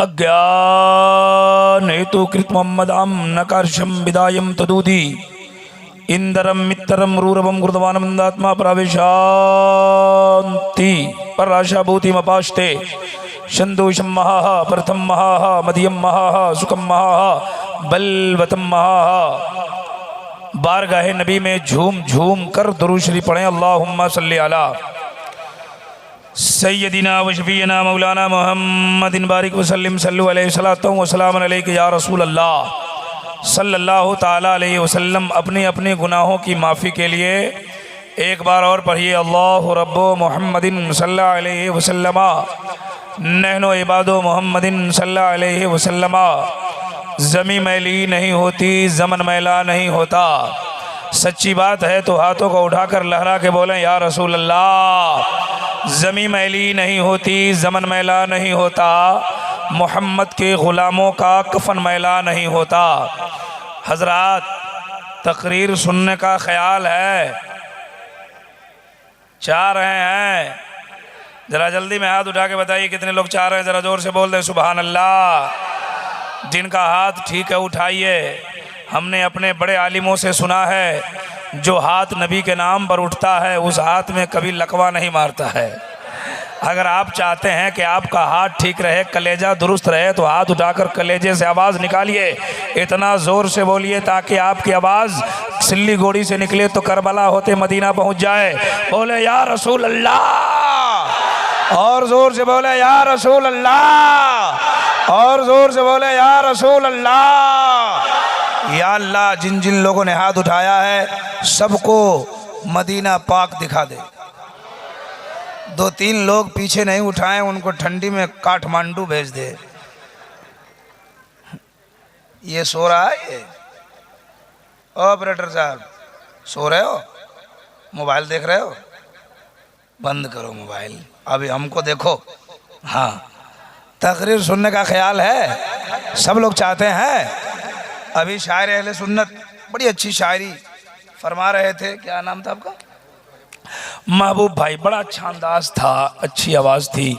अज्ञान हेतु कृत मोहम्मदाम नकार्षम विदायम तदूदी इंदरम मित्रम रूरवम गुरुदवानंदात्मा प्रवेशांति पराशा भूति मपाष्टे शंदोषम महाः प्रथम महाः मध्यम महाः सुखम महाः बलवतम महाः। बारगाहे नबी में झूम झूम कर दुरूद शरीफ पढ़ें। अल्लाहुम्मा सल्ली अला सय्यदिना व शफीना मौलाना मुहम्मदिन बारिक वसल्लिम सल्लु अलैहि सलातो व सलाम अलैका या रसूल अल्लाह सल्लल्लाहु ताला अलैहि वसल्लम। अपने अपने गुनाहों की माफ़ी के लिए एक बार और पढ़िए अल्लाहु रब्बो मुहम्मदिन सल्लल्लाहु अलैहि वसल्लम नहनो इबादो मुहम्मदिन सल्लल्लाहु अलैहि वसल्लम। ज़मी मैली नहीं होती, ज़मन मैला नहीं होता। सच्ची बात है तो हाथों को उठाकर लहरा के बोलें या रसूल अल्लाह। ज़मी मैली नहीं होती, ज़मन मैला नहीं होता। मोहम्मद के ग़ुलामों का कफन मैला नहीं होता। हज़रात, तकरीर सुनने का ख्याल है? चाह रहे हैं? ज़रा जल्दी में हाथ उठा के बताइए कितने लोग चाह रहे हैं। ज़रा ज़ोर से बोल दें सुभान अल्लाह। जिनका हाथ ठीक है उठाइए। हमने अपने बड़े आलिमों से सुना है जो हाथ नबी के नाम पर उठता है उस हाथ में कभी लकवा नहीं मारता है। अगर आप चाहते हैं कि आपका हाथ ठीक रहे, कलेजा दुरुस्त रहे, तो हाथ उठाकर कलेजे से आवाज़ निकालिए। इतना ज़ोर से बोलिए ताकि आपकी आवाज़ सिल्ली घोड़ी से निकले तो करबला होते मदीना पहुंच जाए। बोले या रसूल अल्लाह, और ज़ोर से बोले या रसूल अल्लाह, और ज़ोर से बोले या रसूल अल्लाह। या अल्लाह, जिन जिन लोगों ने हाथ उठाया है सबको मदीना पाक दिखा दे। 2-3 लोग पीछे नहीं उठाएं, उनको ठंडी में काठमांडू भेज दे। ये सो रहा है ये? ऑपरेटर साहब सो रहे हो? मोबाइल देख रहे हो? बंद करो मोबाइल, अभी हमको देखो। हाँ, तकरीर सुनने का ख्याल है? सब लोग चाहते हैं। अभी शायर अहले सुन्नत बड़ी अच्छी शायरी फरमा रहे थे। क्या नाम था आपका? महबूब भाई। बड़ा अच्छा अंदाज था, अच्छी आवाज़ थी।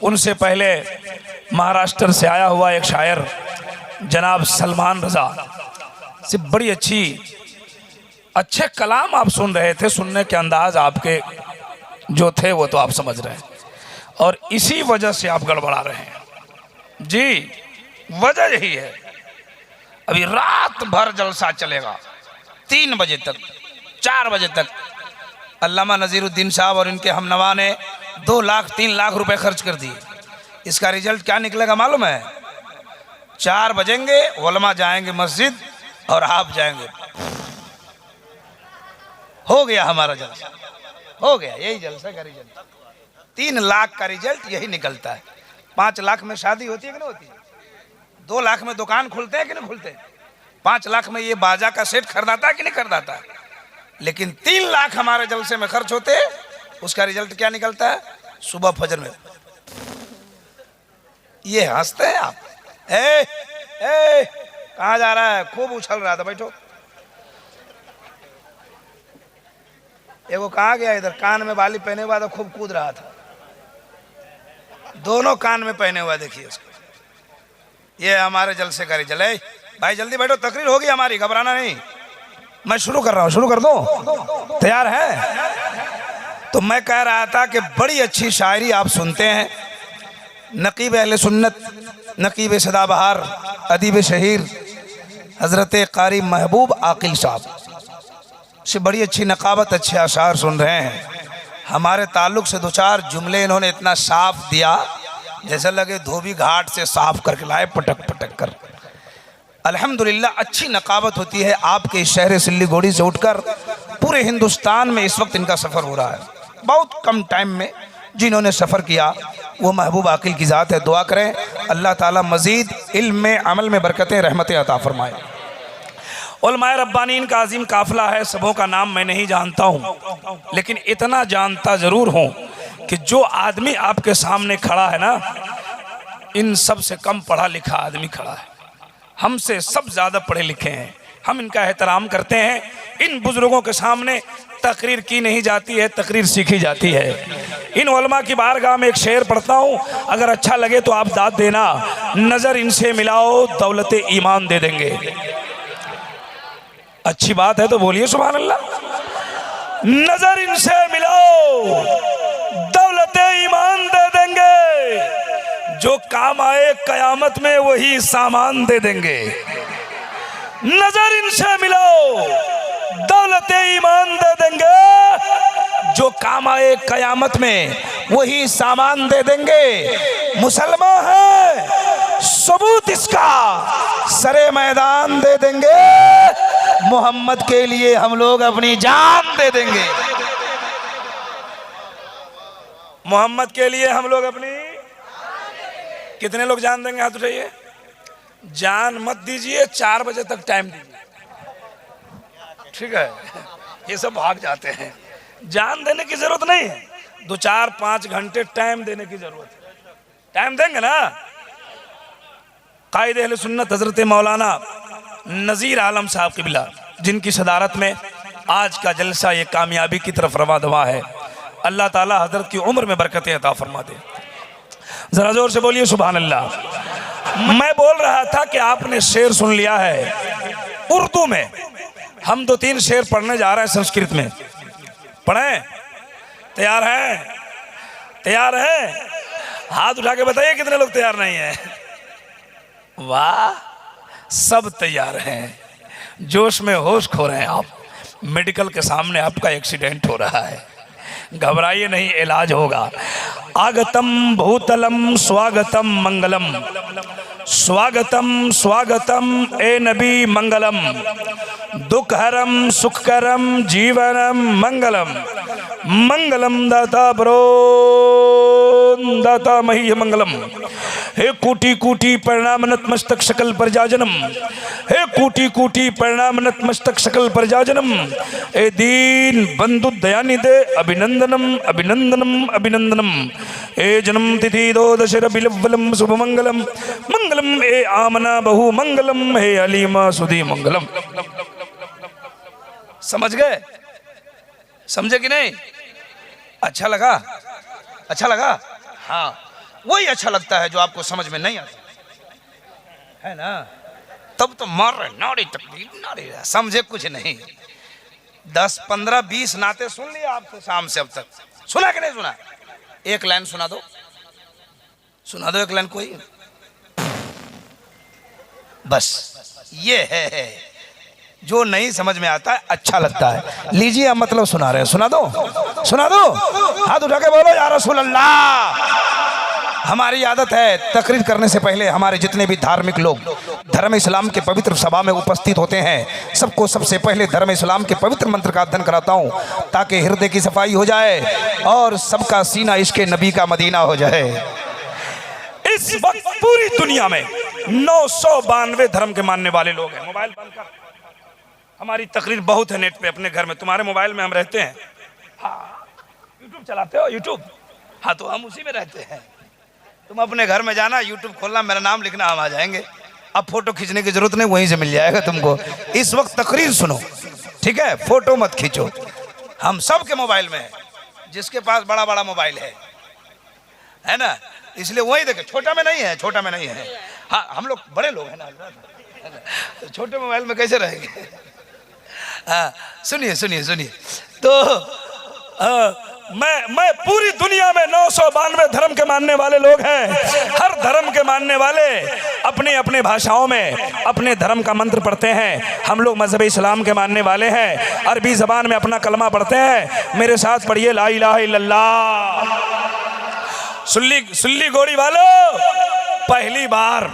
उनसे पहले महाराष्ट्र से आया हुआ एक शायर जनाब सलमान रज़ा से बड़ी अच्छे कलाम आप सुन रहे थे। सुनने के अंदाज आपके जो थे वो तो आप समझ रहे हैं, और इसी वजह से आप गड़बड़ा रहे हैं। जी, वजह यही है। अभी रात भर जलसा चलेगा 3 बजे तक, 4 बजे तक। अल्लामा नज़ीरुद्दीन साहब और इनके हमनवा ने 2 लाख 3 लाख रुपए खर्च कर दिए। इसका रिजल्ट क्या निकलेगा मालूम है? 4 बजेंगे, उलमा जाएंगे मस्जिद और आप जाएंगे। हो गया हमारा जलसा, हो गया। यही जलसा का रिजल्ट। 3 लाख का रिजल्ट यही निकलता है। 5 लाख में शादी होती है कि नहीं होती? 2 लाख में दुकान खुलते हैं कि नहीं खुलते? 5 लाख में ये बाजा का सेट खरीदाता है कि नहीं खरीदाता? लेकिन 3 लाख हमारे जलसे में खर्च होते, उसका रिजल्ट क्या निकलता है? सुबह फजर में ये हंसते हैं आप। कहाँ जा रहा है? खूब उछल रहा था। बैठो। एगो कहाँ गया? इधर कान में बाली पहने हुआ था, खूब कूद रहा था। दोनों कान में पहने हुआ, देखिए उसको। ये हमारे जलसे का रिजल्ट है। भाई जल्दी बैठो, तकरीर होगी हमारी, घबराना नहीं। मैं शुरू कर रहा हूँ, शुरू कर दो? तैयार है? तो मैं कह रहा था कि बड़ी अच्छी शायरी आप सुनते हैं। नकीब अहले सुन्नत, नकीब सदाबहार, अदीब शहीर हज़रत कारी महबूब आकिल साहब से बड़ी अच्छी नकाबत, अच्छे अशार सुन रहे हैं। हमारे ताल्लुक़ से 2-4 जुमले इन्होंने इतना साफ दिया जैसे लगे धोबी घाट से साफ करके लाए, पटक पटक कर। अल्हम्दुलिल्लाह, अच्छी नकाबत होती है। आपके इस शहर सिल्ली घोड़ी से उठकर पूरे हिंदुस्तान में इस वक्त इनका सफ़र हो रहा है। बहुत कम टाइम में जिन्होंने सफ़र किया वो महबूब आकिल की ज़ात है। दुआ करें अल्लाह ताला मज़ीद इल्म में, अमल में बरकतें, रहमतें अता फरमाए। उलमाए रब्बानीन का अजीम काफ़िला है। सबों का नाम मैं नहीं जानता हूँ, लेकिन इतना जानता ज़रूर हूँ कि जो आदमी आपके सामने खड़ा है ना, इन सब से कम पढ़ा लिखा आदमी खड़ा है। हमसे सब ज़्यादा पढ़े लिखे हैं। हम इनका एहतराम करते हैं। इन बुज़ुर्गों के सामने तकरीर की नहीं जाती है, तकरीर सीखी जाती है। इन उलमा की बारगाह में एक शेर पढ़ता हूँ, अगर अच्छा लगे तो आप दाद देना। नजर इनसे मिलाओ दौलते ईमान दे देंगे। अच्छी बात है तो बोलिए सुभान अल्लाह। नजर इनसे मिलाओ दौलते ईमान दे देंगे, जो काम आए कयामत में वही सामान दे देंगे। नजर इनसे मिलाओ दौलते ईमान दे देंगे, जो काम आए कयामत में वही सामान दे देंगे। मुसलमान है सबूत इसका, सरे मैदान दे देंगे, मोहम्मद के लिए हम लोग अपनी जान दे देंगे। मोहम्मद के लिए हम लोग अपनी, कितने लोग जान देंगे? हाथ उठाइए। जान मत दीजिए, 4 बजे तक टाइम दीजिए, ठीक है? ये सब भाग जाते हैं। जान देने की जरूरत नहीं है, 2-4-5 घंटे टाइम देने की जरूरत है। टाइम देंगे ना। कायदे अहले सुन्नत हजरत मौलाना नज़ीर आलम साहब क़िबला, जिनकी सदारत में आज का जलसा ये कामयाबी की तरफ रवा दवा है। अल्लाह ताला हजरत की उम्र में बरकतें अता फरमा दे। जरा जोर से बोलिए सुभान अल्लाह। मैं बोल रहा था कि आपने शेर सुन लिया है उर्दू में। हम 2-3 शेर पढ़ने जा रहे हैं संस्कृत में। पढ़ें? तैयार हैं? तैयार हैं? हाथ उठा के बताइए कितने लोग तैयार नहीं हैं। वाह, सब तैयार हैं। जोश में होश खो रहे हैं आप। मेडिकल के सामने आपका एक्सीडेंट हो रहा है, घबराइए नहीं, इलाज होगा। आगतम भूतलम स्वागतम मंगलम, स्वागतम स्वागतम ए नबी मंगलम, दुखहरम सुखकरम जीवनम मंगलम, मंगलम दाता ब्रो दाता मही मंगलम। हे कोटि कोटि प्रणाम नतमस्तक सकल प्रजाजनम, हे कोटि कोटि प्रणाम नतमस्तक सकल प्रजाजनम। ए दीन बंधु दयानिधे अभिनंदनम अभिनंदनम अभिनंदनम। ए जन्म तिथि 12 रबीउल शुभ मंगलम, मंगलम ए आमना बहु मंगलम, हे अलीमा सुधी मंगलम। समझ गए? समझे कि नहीं? अच्छा लगा? अच्छा लगा? हाँ, वही अच्छा लगता है जो आपको समझ में नहीं आता है ना। तब तो मर रहे नाड़ी तकलीफ नाड़ी, समझे कुछ नहीं। 10, 15, 20 नाते सुन लिए आपको शाम से अब तक। सुना कि नहीं सुना? एक लाइन सुना दो, सुना दो एक लाइन कोई। बस ये है जो नहीं समझ में आता है, अच्छा लगता है। लीजिए अब मतलब सुना रहे हैं, सुना दो, सुना दो। हाथ उठा के बोलो या रसूल अल्लाह। हमारी आदत है तकरीर करने से पहले हमारे जितने भी धार्मिक लोग धर्म इस्लाम के पवित्र सभा में उपस्थित होते हैं, सबको सबसे पहले धर्म इस्लाम के पवित्र मंत्र का अध्ययन कराता हूँ, ताकि हृदय की सफाई हो जाए और सबका सीना इश्क़ नबी का मदीना हो जाए। इस वक्त पूरी दुनिया में 992 धर्म के मानने वाले लोग हैं। मोबाइल बंद कर, हमारी तकरीर बहुत है नेट पे अपने घर में, तुम्हारे मोबाइल में हम रहते हैं। हाँ, यूट्यूब चलाते हो? यूट्यूब, हाँ तो हम उसी में रहते हैं। तुम अपने घर में जाना, यूट्यूब खोलना, मेरा नाम लिखना, हम आ जाएंगे। अब फोटो खींचने की जरूरत नहीं, वहीं से मिल जाएगा तुमको। इस वक्त तकरीर सुनो, ठीक है? फोटो मत खींचो। हम सब के मोबाइल में है, जिसके पास बड़ा बड़ा मोबाइल है ना, इसलिए वही देखे। छोटा में नहीं है, छोटा में नहीं है। हाँ, हम लोग बड़े लोग हैं ना, तो छोटे मोबाइल में कैसे रहेंगे? हाँ, सुनिए सुनिए सुनिए। तो मैं पूरी दुनिया में 992 धर्म के मानने वाले लोग हैं। हर धर्म के मानने वाले अपने अपने भाषाओं में अपने धर्म का मंत्र पढ़ते हैं। हम लोग मजहब इस्लाम के मानने वाले हैं, अरबी ज़बान में अपना कलमा पढ़ते हैं। मेरे साथ पढ़िए ला इलाहा इल्लल्लाह। सुल्ली गोड़ी वालों, पहली बार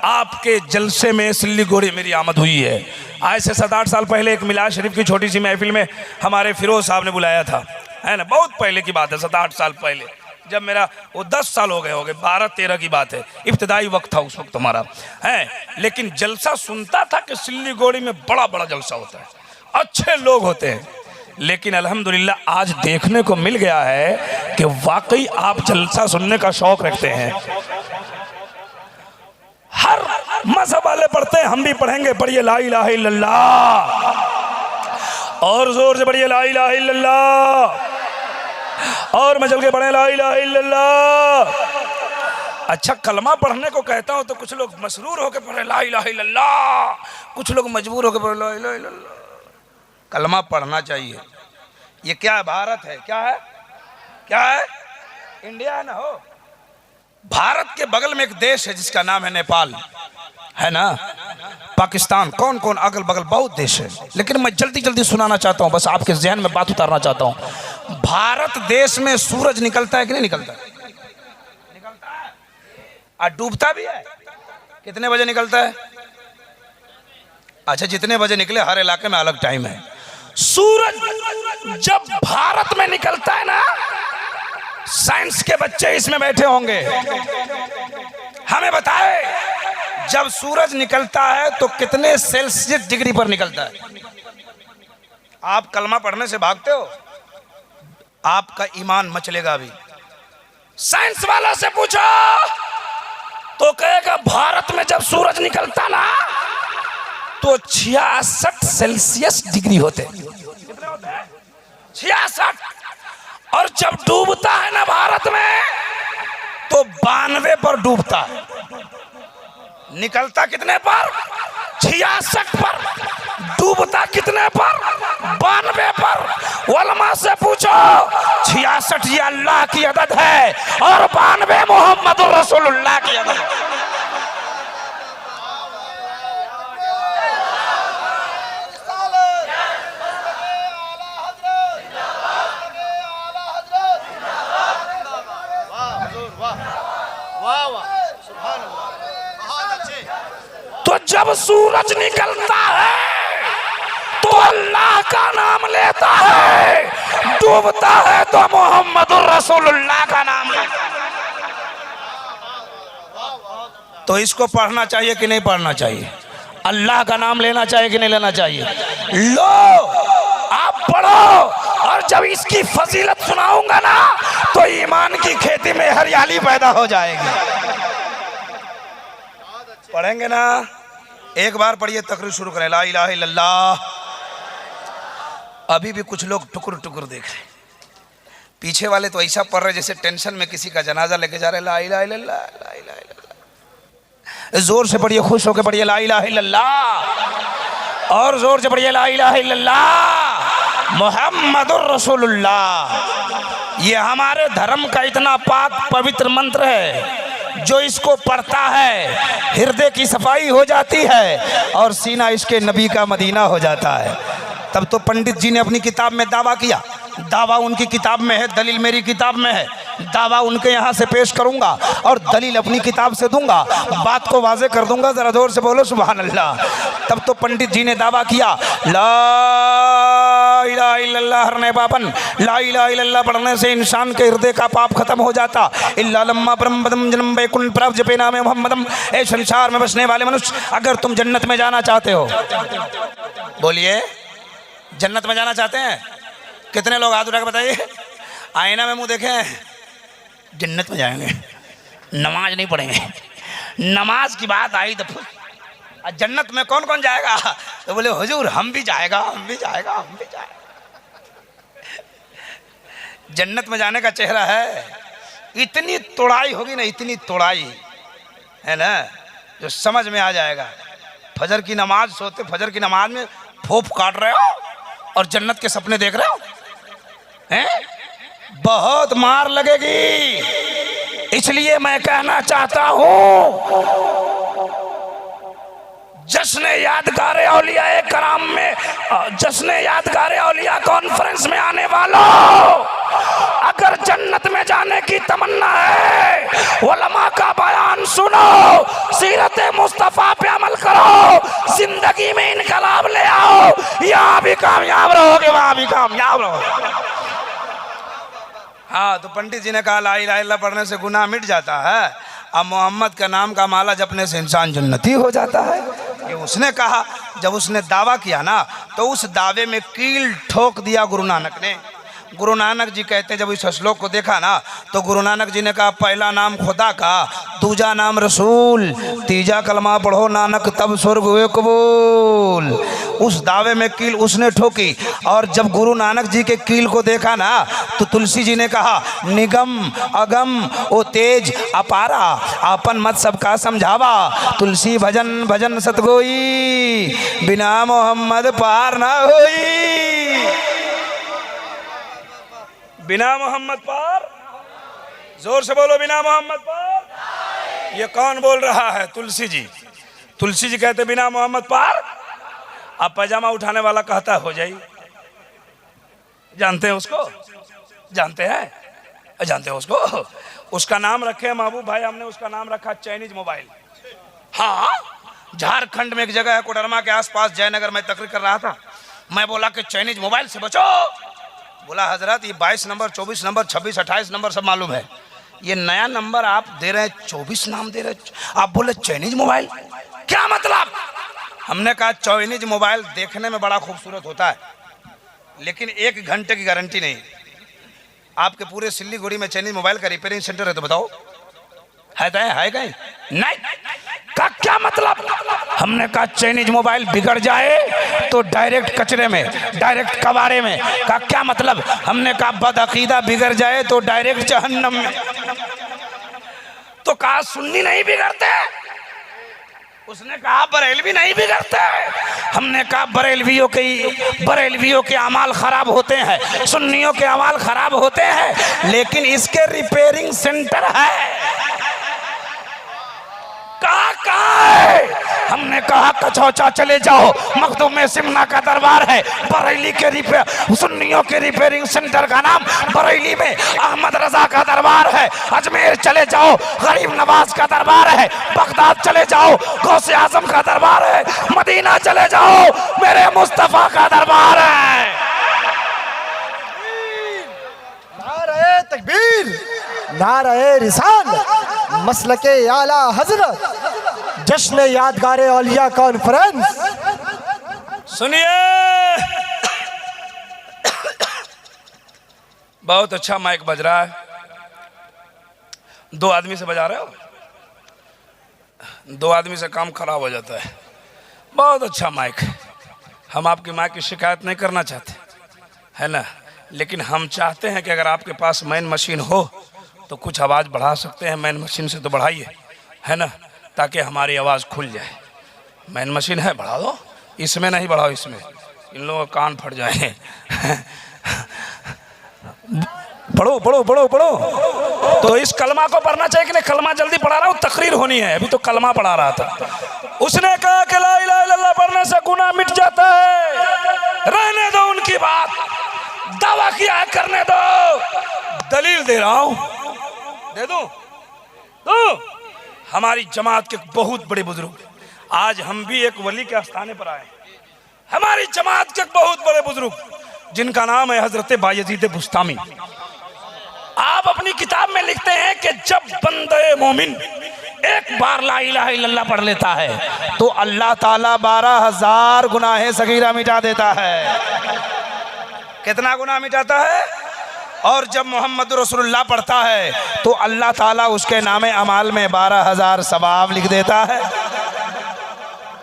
आपके जलसे में सिल्ली गोड़ी मेरी आमद हुई है। आज से 7-8 साल पहले एक मिलाद शरीफ की छोटी सी महफिल में हमारे फिरोज साहब ने बुलाया था, है ना। बहुत पहले की बात है, 7-8 साल पहले, जब मेरा वो 10 साल हो गए 12-13 की बात है। इब्तिदाई वक्त था उस वक्त हमारा, है। लेकिन जलसा सुनता था कि सिल्ली गोड़ी में बड़ा बड़ा जलसा होता है, अच्छे लोग होते हैं। लेकिन अल्हम्दुलिल्लाह आज देखने को मिल गया है कि वाकई आप जलसा सुनने का शौक रखते हैं। हर मजहब वाले पढ़ते हैं, हम भी पढ़ेंगे। पढ़िए ला इलाहा इल्लल्लाह। और जोर से पढ़िए ला इलाहा इल्लल्लाह, और मचल के पढ़े ला इलाहा इल्लल्लाह। अच्छा, कलमा पढ़ने को कहता हूं तो कुछ लोग मसरूर होकर पढ़े ला इलाहा इल्लल्लाह, कुछ लोग मजबूर होकर पढ़े ला इलाहा इल्लल्लाह। कलमा पढ़ना चाहिए। ये क्या है? भारत है। क्या है? क्या है? इंडिया है ना हो। भारत के बगल में एक देश है जिसका नाम है नेपाल, है ना, पाकिस्तान, कौन कौन अगल बगल बहुत देश है। लेकिन मैं जल्दी जल्दी सुनाना चाहता हूं, बस आपके जहन में बात उतारना चाहता हूं। भारत देश में सूरज निकलता है कि नहीं निकलता? निकलता है और डूबता भी है। कितने बजे निकलता है? अच्छा, जितने बजे निकले, हर इलाके में अलग टाइम है। सूरज जब भारत में निकलता है ना, साइंस के बच्चे इसमें बैठे होंगे, हमें बताए जब सूरज निकलता है तो कितने सेल्सियस डिग्री पर निकलता है? आप कलमा पढ़ने से भागते हो, आपका ईमान मचलेगा। अभी साइंस वालों से पूछो तो कहेगा भारत में जब सूरज निकलता ना तो 66 सेल्सियस डिग्री होते। कितने होते हैं? 66। और जब डूबता है ना भारत में तो 92 पर डूबता है। निकलता कितने पर? 66 पर। डूबता कितने पर? 92 पर। उलमा से पूछो, 66 ये अल्लाह की अदद है और 92 मोहम्मद रसूलुल्लाह की अदद है। तो जब सूरज निकलता है तो अल्लाह का नाम लेता है, डूबता है तो मोहम्मद रसूलुल्लाह का नाम लेता है। तो इसको पढ़ना चाहिए कि नहीं पढ़ना चाहिए? अल्लाह का नाम लेना चाहिए कि नहीं लेना चाहिए? लो, आप पढ़ो, और जब इसकी फजीलत सुनाऊंगा ना तो ईमान की खेती में हरियाली पैदा हो जाएगी। पढ़ेंगे ना? एक बार पढ़िए, तकरीर शुरू करें। ला इलाहा इल्लल्लाह। अभी भी कुछ लोग टुकुर टुकुर देख रहे, पीछे वाले तो ऐसा पढ़ रहे जैसे टेंशन में किसी का जनाजा लेके जा रहे। ला इलाहा इल्लल्लाह, ला इलाहा इल्लल्लाह। जोर से पढ़िए, खुश होकर पढ़िए ला इलाहा इल्लल्लाह, और जोर से पढ़िए ला इलाहा इल्लल्लाह मुहम्मदुर रसूलुल्लाह। ये हमारे धर्म का इतना पाक पवित्र मंत्र है, जो इसको पढ़ता है हृदय की सफाई हो जाती है और सीना इसके नबी का मदीना हो जाता है। तब तो पंडित जी ने अपनी किताब में दावा किया, दावा उनकी किताब में है, दलील मेरी किताब में है। दावा उनके यहाँ से पेश करूंगा और दलील अपनी किताब से दूंगा, बात को वाजे कर दूंगा। जरा जोर से बोलो सुभान अल्लाह। तब तो पंडित जी ने दावा किया, ला इलाहा इल्लल्लाह हरने बाबन, ला इलाहा इल्लल्लाह पढ़ने से इंसान के हृदय का पाप खत्म हो जाता। इल्ला लम्मा ब्रह्मदम जन्म बैकुंठ प्रभ जपे नामे मोहम्मदम। ए संसार में बसने वाले मनुष्य, अगर तुम जन्नत में जाना चाहते हो, बोलिए जन्नत में जाना चाहते हैं? कितने लोग हाथ उठा के बताइए। आईना में मुंह देखें, जन्नत में जाएंगे, नमाज नहीं पढ़ेंगे। नमाज की बात आई तो जन्नत में कौन कौन जाएगा? तो बोले हुजूर हम भी जाएगा, हम भी जाएगा, हम भी जाएगा। जन्नत में जाने का चेहरा है, इतनी तोड़ाई होगी ना, इतनी तोड़ाई है ना, जो समझ में आ जाएगा। फजर की नमाज सोते, फजर की नमाज में फोप काट रहे हो और जन्नत के सपने देख रहे हो हैं? बहुत मार लगेगी। इसलिए मैं कहना चाहता हूं, जश्न यादगार औलिया कराम में, जश्न यादगार औलिया कॉन्फ्रेंस में आने वालों, अगर जन्नत में जाने की तमन्ना है, उलमा का बयान सुनो, सीरत मुस्तफा पे अमल करो, जिंदगी में इनकलाब ले आओ, यहाँ भी कामयाब रहोगे, वहां भी कामयाब रहोगे। हाँ, तो पंडित जी ने कहा ला इलाहा इल्लल्लाह पढ़ने से गुनाह मिट जाता है, अब मोहम्मद का नाम का माला जपने से इंसान जन्नती हो जाता है। ये उसने कहा। जब उसने दावा किया ना तो उस दावे में कील ठोक दिया गुरु नानक ने। गुरु नानक जी कहते हैं, जब इस श्लोक को देखा ना तो गुरु नानक जी ने कहा, पहला नाम खुदा का, दूजा नाम रसूल, तीजा कलमा पढ़ो नानक तब स्वर्ग हुए कबूल। उस दावे में कील उसने ठोकी। और जब गुरु नानक जी के कील को देखा ना तो तुलसी जी ने कहा, निगम अगम ओ तेज अपारा, आपन मत सबका समझावा, तुलसी भजन भजन सतगोई, बिना मोहम्मद पार ना होई। बिना मोहम्मद पार, जोर से बोलो, बिना मोहम्मद पार। ये कौन बोल रहा है? तुलसी जी। तुलसी जी कहते बिना मोहम्मद पार। अब पैजामा उठाने वाला कहता हो जाई। जानते हैं उसको? जानते हैं? जानते हैं उसको? उसका नाम रखे महबूब भाई, हमने उसका नाम रखा चाइनीज मोबाइल। हाँ, झारखंड में एक जगह है कोडरमा के आसपास, जयनगर में तकरीर कर रहा था। मैं बोला कि चाइनीज मोबाइल से बचो। बोला हजरत ये 22 नंबर 24 नंबर 26 28 नंबर सब मालूम है, ये नया नंबर आप दे रहे हैं 24 नाम दे रहे हैं, आप बोले चाइनीज मोबाइल, क्या मतलब? हमने कहा चाइनीज मोबाइल देखने में बड़ा खूबसूरत होता है, लेकिन 1 घंटे की गारंटी नहीं। आपके पूरे सिल्लीगुड़ी में चाइनीज मोबाइल का रिपेयरिंग सेंटर है तो बताओ, है कहीं? नहीं। का क्या मतलब? हमने कहा चाइनीज मोबाइल बिगड़ जाए तो डायरेक्ट कचरे में, डायरेक्ट कबाड़े में। का क्या मतलब? हमने कहा बदअकीदा बिगड़ जाए तो डायरेक्ट जहन्नम में। तो कहा सुन्नी नहीं बिगड़ते, उसने कहा बरेलवी नहीं बिगड़ते। हमने कहा बरेलवियों के अमाल खराब होते हैं, सुन्नियों के अमाल खराब होते हैं, लेकिन इसके रिपेयरिंग सेंटर है। कहाँ है? हमने कहा कचौचा चले जाओ, मखदूम सिमना का दरबार है, बरेली के सुन्नियों के रिपेयरिंग सेंटर का नाम बरेली में अहमद रजा का दरबार है। अजमेर चले जाओ, गरीब नवाज का दरबार है। बगदाद चले जाओ, गौसे आजम का दरबार है। मदीना चले जाओ, मेरे मुस्तफा का दरबार है। नारे तकबीर, नारे रिसालत, मसलके आला हजरत, जश्न यादगार औलिया कॉन्फ्रेंस। सुनिए, बहुत अच्छा माइक बज रहा है। 2 आदमी से बजा रहे हो, 2 आदमी से काम खराब हो जाता है। बहुत अच्छा माइक। हम आपकी माइक की शिकायत नहीं करना चाहते, है ना, लेकिन हम चाहते हैं कि अगर आपके पास मैन मशीन हो तो कुछ आवाज़ बढ़ा सकते हैं। मैन मशीन से तो बढ़ाइए, है ना, ताकि हमारी आवाज़ खुल जाए। मैन मशीन है, बढ़ा दो। इसमें नहीं बढ़ाओ, इसमें इन लोगों का कान फट जाए। पढ़ो पढ़ो पढ़ो पढ़ो। तो इस कलमा को पढ़ना चाहिए कि नहीं? कलमा जल्दी पढ़ा रहा हूँ, तकरीर होनी है। अभी तो कलमा पढ़ा रहा था। उसने कहा कि ला इलाहा इल्लल्लाह पढ़ने से गुनाह मिट जाता है। रहने दो उनकी बात, दावा किया है, करने दो। दलील दे रहा हूँ, दे दूं? तो हमारी जमात के बहुत बड़े बुजुर्ग, आज हम भी एक वली के आस्थाने पर आए। हमारी जमात के बहुत बड़े बुजुर्ग जिनका नाम है हजरत बायजीद बुस्तामी। आप अपनी किताब में लिखते हैं कि जब बंदे मोमिन एक बार ला इलाहा इल्लल्लाह पढ़ लेता है तो अल्लाह ताला 12,000 गुनाहे सगीरा मिटा देता है। कितना गुनाह मिटाता है? और जब मोहम्मद रसूलुल्लाह पढ़ता है तो अल्लाह ताला उसके नामे अमाल में 12,000 सवाब लिख देता है।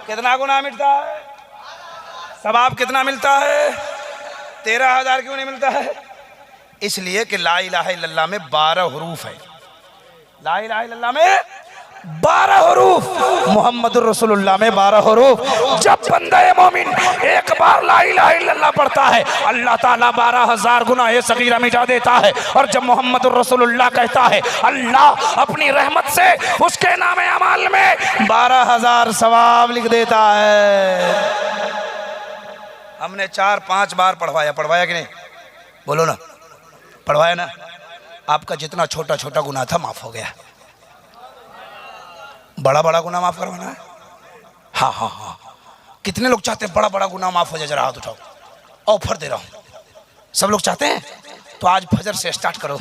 कितना गुनाह मिटता है? सवाब कितना मिलता है? 13,000 क्यों नहीं मिलता है? इसलिए कि ला इलाहा इल्लल्लाह में 12 हुरूफ है। ला इलाहा इल्लल्लाह में 12 हुरूफ, मोहम्मद रसूलुल्लाह में 12 हुरूफ। जब बंदा मोमिन एक बार ला इलाहा इल्लल्लाह पढ़ता है अल्लाह ताला 12,000 गुनाह सगीरा मिटा देता है। और जब मोहम्मद रसूलुल्लाह कहता है अल्लाह अपनी रहमत से उसके नामे अमाल में 12,000 सवाब लिख देता है। हमने 4-5 बार पढ़वाया कि नहीं? बोलो ना, पढ़वाया ना? आपका जितना छोटा छोटा गुनाह था माफ हो गया, बड़ा बड़ा गुनाह माफ करवाना है? हाँ हाँ हाँ। कितने लोग चाहते हैं बड़ा बड़ा गुनाह माफ हो जाए? जरा हाथ उठाओ, ऑफर दे रहा हूं। सब लोग चाहते हैं? तो आज फजर से स्टार्ट करो,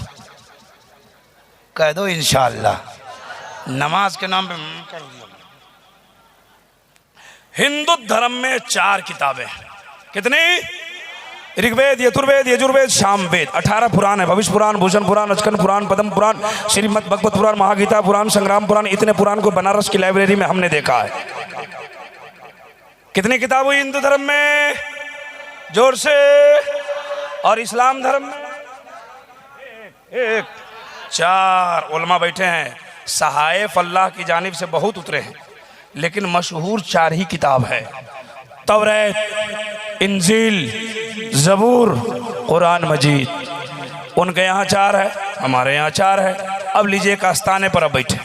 कह दो इंशाअल्लाह नमाज के नाम पे कर दिया। हिंदू धर्म में 4 किताबें, कितनी? ऋग्वेद, यजुर्वेद, यजुर्वेद, सामवेद, 18 पुराण है। भविष्य पुराण, भूषण पुराण, अचकन पुराण, पद्म पुराण, श्रीमद् भगवत पुराण, महागीता पुराण, संग्राम पुराण। इतने पुराण को बनारस की लाइब्रेरी में हमने देखा है। कितनी किताब हुई हिंदू धर्म में? जोर से। और इस्लाम धर्म में? एक। 4 उलमा बैठे हैं। सहायफ अल्लाह की जानिब से बहुत उतरे हैं, लेकिन मशहूर 4 ही किताब है। तौरात, इंजील, ज़बूर, कुरान मजीद। उनके यहाँ 4 है, हमारे यहाँ 4 है। अब लीजिए एक आस्थाने पर अब बैठे।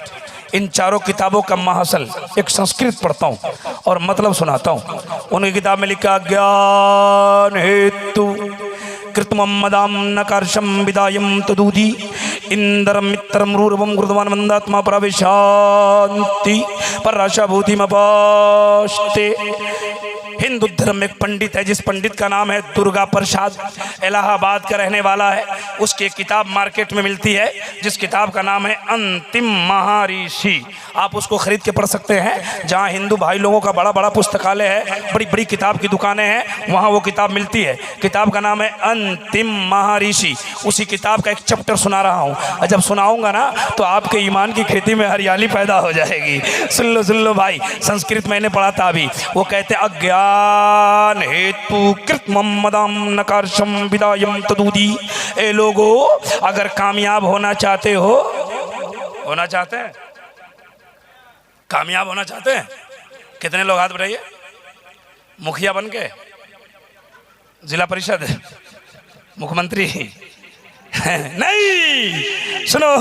इन 4 किताबों का महासल एक संस्कृत पढ़ता हूँ और मतलब सुनाता हूँ। उनकी किताब में लिखा, ज्ञान हेतु कृतमदाम नकर्षम विदायम तदूदी इंद्रम मित्रम रूरवम गुरुदवान मंदात्मा प्रविशांति पराशाभूति मपास्ते। हिंदू धर्म में एक पंडित है, जिस पंडित का नाम है दुर्गा प्रसाद, इलाहाबाद का रहने वाला है। उसकी एक किताब मार्केट में मिलती है, जिस किताब का नाम है अंतिम महर्षि। आप उसको खरीद के पढ़ सकते हैं। जहाँ हिंदू भाई लोगों का बड़ा बड़ा पुस्तकालय है, बड़ी बड़ी किताब की दुकानें हैं, वहाँ वो किताब मिलती है। किताब का नाम है अंतिम महर्षि। उसी किताब का एक चैप्टर सुना रहा हूँ, और जब सुनाऊंगा ना तो आपके ईमान की खेती में हरियाली पैदा हो जाएगी। सुन लो भाई, संस्कृत मैंने पढ़ा था अभी। वो कहते अज्ञान हेतु कृतमदाम नकारशम विदायम तदूदी। ए लोगो, अगर कामयाब होना चाहते हो, होना चाहते हैं, कामयाब होना चाहते हैं? कितने लोग हाथ बढ़ाइए। मुखिया बन के, जिला परिषद, मुख्यमंत्री नहीं। सुनो,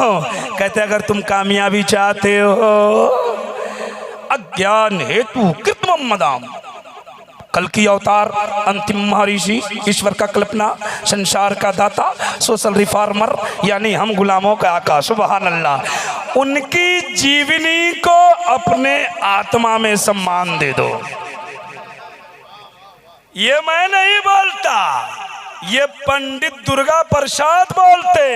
कहते अगर तुम कामयाबी चाहते हो, अज्ञान हेतु कृतमदाम, कल की अवतार अंतिम महर्षि, ईश्वर का कल्पना, संसार का दाता, सोशल रिफॉर्मर, यानी हम गुलामों का आका, सुभान अल्लाह। उनकी जीवनी को अपने आत्मा में सम्मान दे दो। ये मैं नहीं बोलता, ये पंडित दुर्गा प्रसाद बोलते।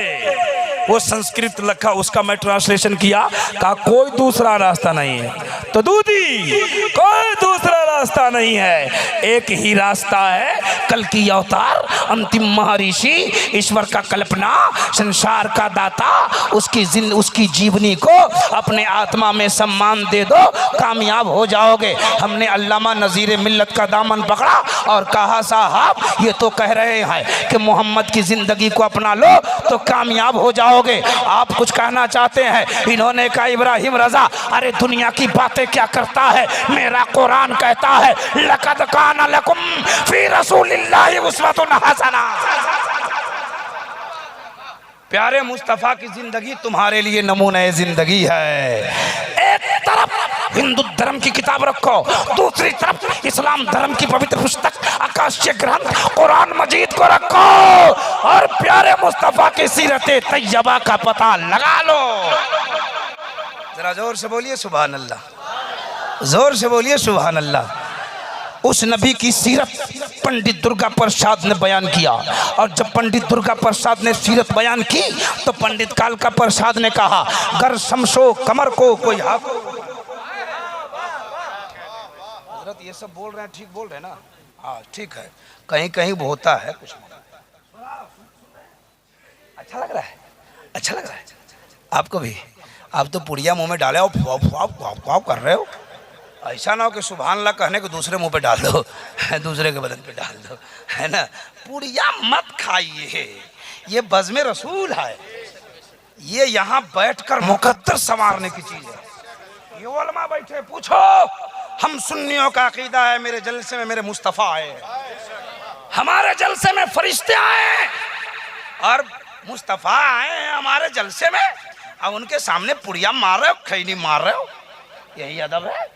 वो संस्कृत लिखा, उसका मैं ट्रांसलेशन किया, कहा कोई दूसरा रास्ता नहीं है। तो दूधी, कोई दूसरा रास्ता नहीं है, एक ही रास्ता है, कल की अवतार, अंतिम महर्षि, ईश्वर का कल्पना, संसार का दाता, उसकी जीवनी को अपने आत्मा में सम्मान दे दो, कामयाब हो जाओगे। हमने अल्लामा नज़ीर मिल्लत का दामन पकड़ा और कहा साहब ये तो कह रहे हैं कि मोहम्मद की जिंदगी को अपना लो तो कामयाब हो जाओगे, आप कुछ कहना चाहते हैं? इन्होंने कहा इब्राहिम रजा, अरे दुनिया की बातें क्या करता है, मेरा कुरान कहता है लक़द कान लकुम फी रसूलिल्लाहि उस्वतुन हसना। प्यारे मुस्तफ़ा की जिंदगी तुम्हारे लिए नमूने जिंदगी है। एक तरफ हिंदू धर्म की किताब रखो, दूसरी तरफ इस्लाम धर्म की पवित्र पुस्तक आकाशीय ग्रंथ कुरान मजीद को रखो, और प्यारे मुस्तफ़ा की सीरत तैयबा का पता लगा लो। जरा जोर से बोलिए सुभान अल्लाह, जोर से बोलिए सुभान अल्लाह। उस नबी की सीरत पंडित दुर्गा प्रसाद ने बयान किया, और जब पंडित दुर्गा प्रसाद ने सीरत बयान की तो पंडित कालका प्रसाद ने कहा, गर शमशो कमर को कोई हाथ। हजरत ये सब बोल रहे हैं, ठीक बोल रहे हैं ना? हाँ ठीक है, कहीं कहीं होता है कुछ। अच्छा लग रहा है, अच्छा लग रहा है आपको भी? आप तो पुड़िया मुंह में डाले हो, कर रहे हो। ऐसा ना हो कि सुभान अल्लाह कहने को दूसरे मुंह पे डाल दो, दूसरे के बदन पे डाल दो, है ना? पुड़िया मत खाइए, ये बज़्म रसूल है, ये यहाँ बैठकर मुकद्दर संवारने की चीज है। ये उलमा बैठे, पूछो, हम सुन्नियों का अकीदा है मेरे जलसे में मेरे मुस्तफ़ा आए, हमारे जलसे में फरिश्ते आए और मुस्तफ़ा आए हैं हमारे जलसे में, अब उनके सामने पुड़िया मार रहे हो, खैनी मार रहे हो, यही अदब है?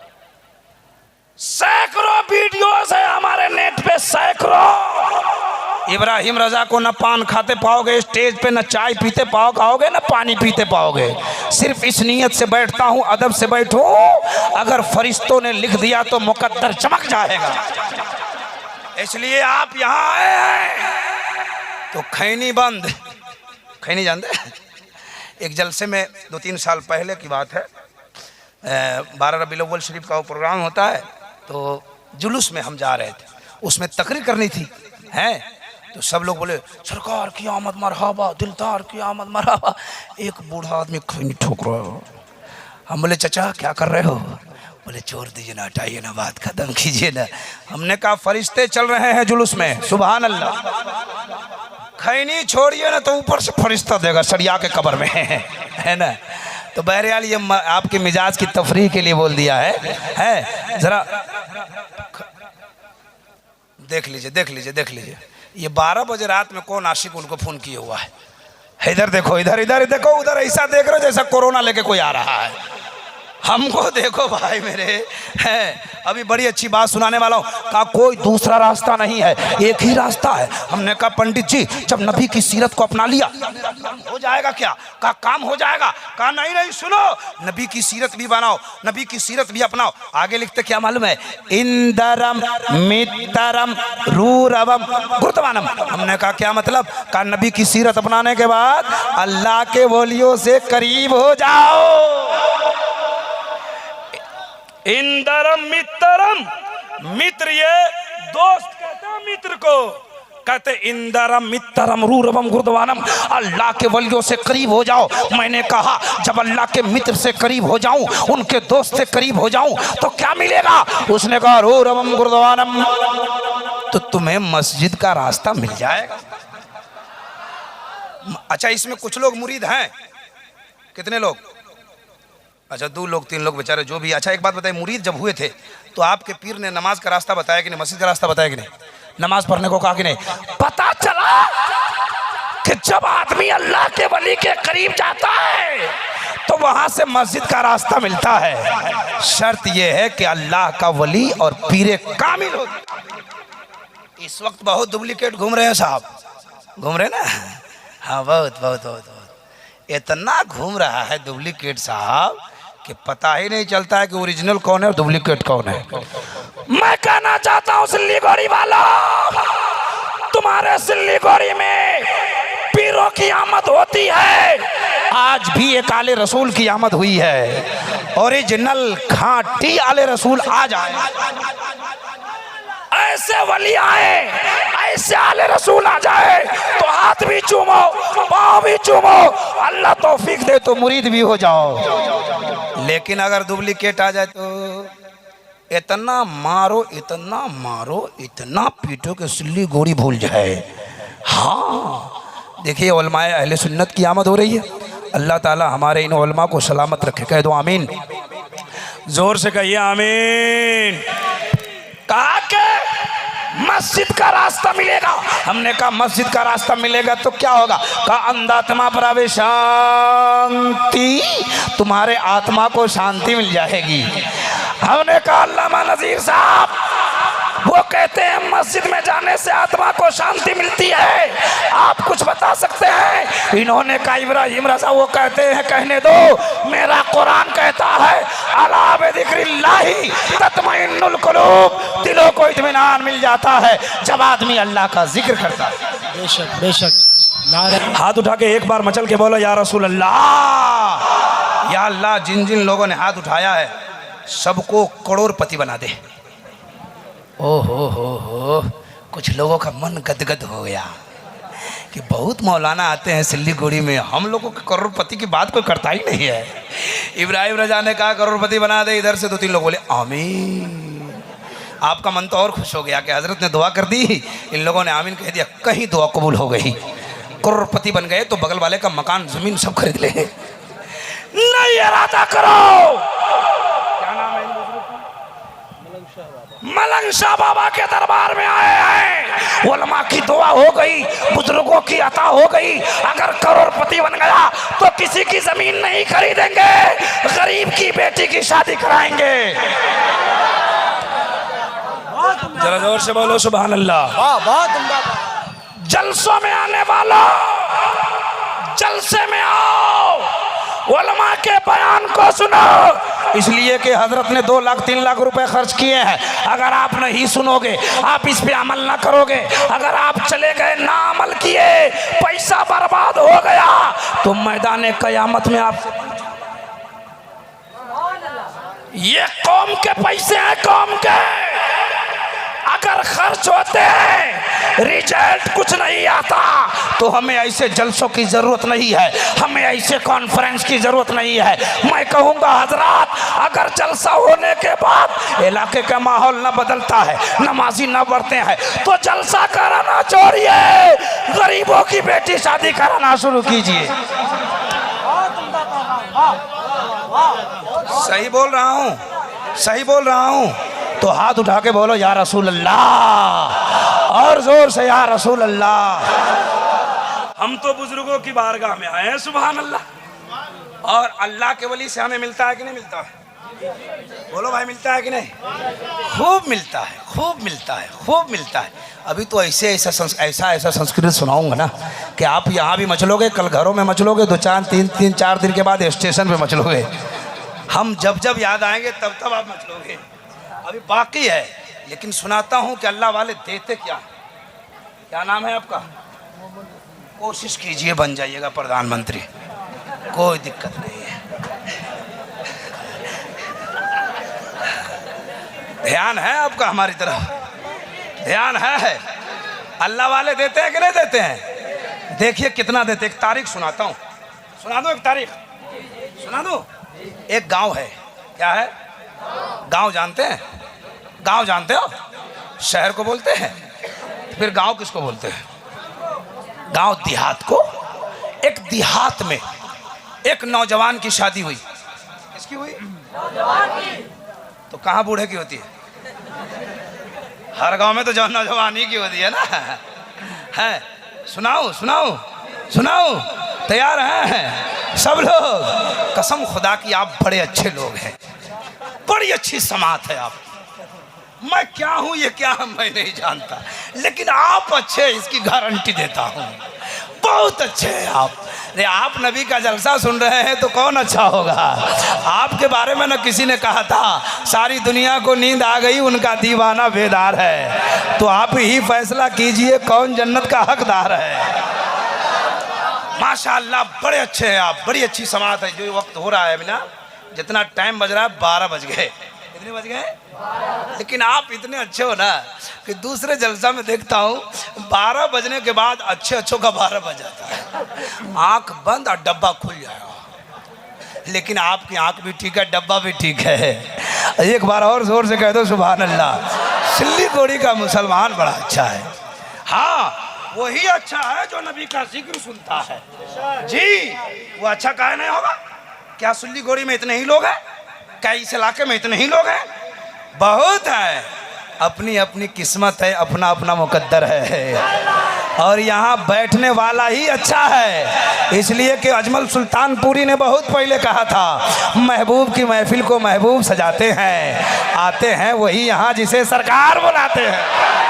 सैकड़ों वीडियोस है हमारे नेट पे, सैकड़ों। इब्राहिम रजा को न पान खाते पाओगे स्टेज पे, न चाय पीते पाओगे, न पानी पीते पाओगे। सिर्फ इस नीयत से बैठता हूँ, अदब से बैठो, अगर फरिश्तों ने लिख दिया तो मुकद्दर चमक जाएगा। इसलिए आप यहाँ आए हैं तो खैनी बंद। खैनी जानते? एक जलसे में 2-3 साल पहले की बात है, 12 रबीउल अव्वल शरीफ का वो प्रोग्राम होता है, तो जुलूस में हम जा रहे थे, उसमें तकरीर करनी थी, हैं? तो सब लोग बोले सरकार की आमद मरहबा, दिलदार की आमद मरहबा। एक बूढ़ा आदमी खैनी ठोक रहा हो। हम बोले चाचा क्या कर रहे हो? बोले छोड़ दीजिए ना, हटाइए ना, बात खत्म कीजिए ना। हमने कहा फरिश्ते चल रहे हैं जुलूस में, सुभान अल्लाह। खैनी छोड़िए ना तो ऊपर से फरिश्ता देगा सरिया के कब्र में, है ना। तो बहरहाल ये आपके मिजाज की तफरीह के लिए बोल दिया है। जरा देख लीजिए देख लीजिए देख लीजिए, ये 12 बजे रात में कौन आशिक उनको फोन किया हुआ है। इधर देखो, इधर इधर देखो, उधर ऐसा देख रहे हो जैसा कोरोना लेके कोई आ रहा है। हमको देखो भाई मेरे, हैं अभी बड़ी अच्छी बात सुनाने वाला हूँ। कहा कोई दूसरा रास्ता नहीं है, एक ही रास्ता है। हमने कहा पंडित जी जब नबी की सीरत को अपना लिया हो जाएगा क्या? कहा काम हो जाएगा। कहा नहीं नहीं सुनो, नबी की सीरत भी बनाओ, नबी की सीरत भी अपनाओ। आगे लिखते क्या मालूम है? इंदरम मित्रम रूरवम गुरुतवानम। हमने कहा क्या मतलब? कहा नबी की सीरत अपनाने के बाद अल्लाह के वलियों से करीब हो जाओ। इंदरम मित्रम, मित्र ये दोस्त कहते हैं मित्र को, कहते इंदरम मित्रम रूरवम गुरुद्वानम, अल्लाह के वलियों से करीब हो जाओ। मैंने कहा जब अल्लाह के मित्र से करीब हो जाऊं, उनके दोस्त से करीब हो जाऊं तो क्या मिलेगा? उसने कहा रूरवम गुरुद्वानम, तो तुम्हें मस्जिद का रास्ता मिल जाएगा। अच्छा इसमें कुछ लोग मुरीद हैं, कितने लोग? अच्छा 2 लोग 3 लोग बेचारे जो भी। अच्छा एक बात बताइए, मुरीद जब हुए थे तो आपके पीर ने नमाज का रास्ता बताया कि नहीं, मस्जिद का रास्ता बताया कि नहीं, नमाज पढ़ने को कहा कि नहीं? पता चला कि जब आदमी अल्लाह के वली के करीब जाता है तो वहां से मस्जिद का रास्ता मिलता है। शर्त यह है कि अल्लाह का वली और पीरे कामिल हो। इस वक्त बहुत डुप्लीकेट घूम रहे हैं साहब, घूम रहे ना? हाँ बहुत बहुत बहुत बहुत इतना घूम रहा है डुप्लीकेट साहब कि पता ही नहीं चलता है कि ओरिजिनल कौन है और डुप्लीकेट कौन है। मैं कहना चाहता हूँ सिल्लीगुड़ी वालों, तुम्हारे सिल्लीगुड़ी में पीरों की आमद होती है। आज भी एक आले रसूल की आमद हुई है, ओरिजिनल खांटी आले रसूल आ जाए, ऐसे वली आए, ऐसे आले रसूल आ जाए तो हाथ भी चूमो, पाँव भी चूमो, अल्लाह तौफीक दे तो मुरीद भी हो जाओ। लेकिन अगर डुप्लीकेट आ जाए तो इतना मारो इतना मारो इतना पीटो कि सिल्ली गोरी भूल जाए। हाँ देखिए उलमाए अहले सुन्नत की आमद हो रही है। अल्लाह ताला हमारे इन उलमा को सलामत रखे। कह दो आमीन, जोर से कहिए आमीन। कहा कि मस्जिद का रास्ता मिलेगा। हमने कहा मस्जिद का रास्ता मिलेगा तो क्या होगा? कहा अंधात्मा प्रावे शांति, तुम्हारे आत्मा को शांति मिल जाएगी। हमने कहा अल्लामा नजीर साहब वो कहते हैं मस्जिद में जाने से आत्मा को शांति मिलती है, आप कुछ बता सकते हैं? इन्होंने कहा इब्राहिम रजा वो कहते हैं, कहने दो, मेरा कुरान कहता है अला बिज़िक्रिल्लाहि तत्मइन्नुल कुलूब, दिलों को इत्मीनान मिल जाता है जब आदमी अल्लाह का जिक्र करता है। बेशक बेशक। हाथ उठा के एक बार मचल के बोलो या रसूल अल्लाह। या अल्लाह जिन जिन लोगों ने हाथ उठाया है सबको करोड़पति बना दे। ओ हो, कुछ लोगों का मन गदगद हो गया कि बहुत मौलाना आते हैं सिल्लीगुड़ी में, हम लोगों के करोड़पति की बात कोई करता ही नहीं है। इब्राहिम रजा ने कहा करोड़पति बना दे, इधर से 2-3 लोग बोले आमीन। आपका मन तो और खुश हो गया कि हजरत ने दुआ कर दी, इन लोगों ने आमीन कह दिया, कहीं दुआ कबूल हो गई, करोड़पति बन गए तो बगल वाले का मकान जमीन सब खरीद ले। नहीं इरादा करो। क्या नाम है? मलंग शाह बाबा के दरबार में आए हैं, उलमा की दुआ हो गई, बुजुर्गों की अता हो गई। अगर करोड़पति बन गया तो किसी की जमीन नहीं खरीदेंगे, गरीब की बेटी की शादी कराएंगे। जरा जोर से बोलो सुभान अल्लाह। जलसों में आने वाला जलसे में आओ, उलमा के बयान को सुनो, इसलिए कि हजरत ने 2 लाख 3 लाख रुपए खर्च किए हैं। अगर आप नहीं सुनोगे, आप इस पे अमल ना करोगे, अगर आप चले गए ना अमल किए, पैसा बर्बाद हो गया तो मैदान कयामत में आप ये कौम के पैसे हैं, कौम के। कर खर्च होते हैं, रिजल्ट कुछ नहीं आता। तो हमें ऐसे जलसों की जरूरत नहीं है, हमें ऐसे कॉन्फ्रेंस की जरूरत नहीं है। मैं कहूँगा हजरात, अगर जलसा होने के बाद इलाके का माहौल न बदलता है, नमाजी न बढ़ते हैं, तो जलसा कराना छोड़िए, गरीबों की बेटी शादी कराना शुरू कीजिए। सही बोल रहा हूँ, सही बोल रहा हूँ। तो हाथ उठा के बोलो या रसूल अल्लाह, और जोर से या रसूल अल्लाह। हम तो बुजुर्गों की बारगाह में आए हैं, सुभान अल्लाह। और अल्लाह के वली से हमें मिलता है कि नहीं मिलता है? बोलो भाई, मिलता है कि नहीं? खूब मिलता है, खूब मिलता है, खूब मिलता है। अभी तो ऐसा संस्कृत सुनाऊंगा ना कि आप यहाँ भी मचलोगे, कल घरों में मचलोगे, 2-4 दिन के बाद स्टेशन पे मचलोगे। हम जब जब याद आएंगे तब तब आप मचलोगे। अभी बाकी है, लेकिन सुनाता हूँ कि अल्लाह वाले देते क्या नाम है आपका? कोशिश कीजिए बन जाइएगा प्रधानमंत्री, कोई दिक्कत नहीं है। ध्यान है आपका हमारी तरफ? ध्यान है? अल्लाह वाले देते हैं कि नहीं देते हैं? देखिए कितना देते। एक तारीख सुनाता हूँ, सुना दो एक तारीख, सुना दो। एक गांव है, क्या है? गांव जानते हैं? गांव जानते हो? शहर को बोलते हैं, फिर गांव किसको बोलते हैं? गांव देहात को। एक देहात में एक नौजवान की शादी हुई। किसकी हुई? नौजवान की। तो कहाँ बूढ़े की होती है? हर गांव में तो जो नौजवानी की होती है ना। है, सुनाओ सुनाओ सुनाओ, तैयार हैं सब लोग? कसम खुदा की आप बड़े अच्छे लोग हैं, बड़ी अच्छी समात है आप। मैं क्या हूँ ये क्या मैं नहीं जानता, लेकिन आप अच्छे, इसकी गारंटी देता हूँ। बहुत अच्छे हैं आप। अरे आप नबी का जलसा सुन रहे हैं तो कौन अच्छा होगा? आपके बारे में न किसी ने कहा था, सारी दुनिया को नींद आ गई, उनका दीवाना बेदार है। तो आप ही फैसला कीजिए कौन जन्नत का हकदार है। माशाअल्लाह बड़े अच्छे हैं आप, बड़ी अच्छी समात है। जो वक्त हो रहा है अभी ना, जितना टाइम बज रहा है 12 बज गए। कितने बज गए? लेकिन आप इतने अच्छे हो ना कि दूसरे जलसा में देखता हूँ 12 बजने के बाद अच्छों का 12 बज जाता है। आंख बंद और डब्बा खुल जाएगा। लेकिन आपकी आंख भी ठीक है, डब्बा भी ठीक है। एक बार और जोर से कह दो सुभान अल्लाह। सिल्लीगुड़ी का मुसलमान बड़ा अच्छा है। हाँ, वही अच्छा है जो नबी का जिक्र सुनता है जी। वो अच्छा काहे नहीं होगा? क्या सिल्लीगुड़ी में इतने ही लोग हैं? क्या इस इलाके में इतने ही लोग हैं? बहुत है। अपनी अपनी किस्मत है, अपना अपना मुकद्दर है। और यहाँ बैठने वाला ही अच्छा है। इसलिए कि अजमल सुल्तानपुरी ने बहुत पहले कहा था, महबूब की महफिल को महबूब सजाते हैं, आते हैं वही यहाँ जिसे सरकार बुलाते हैं।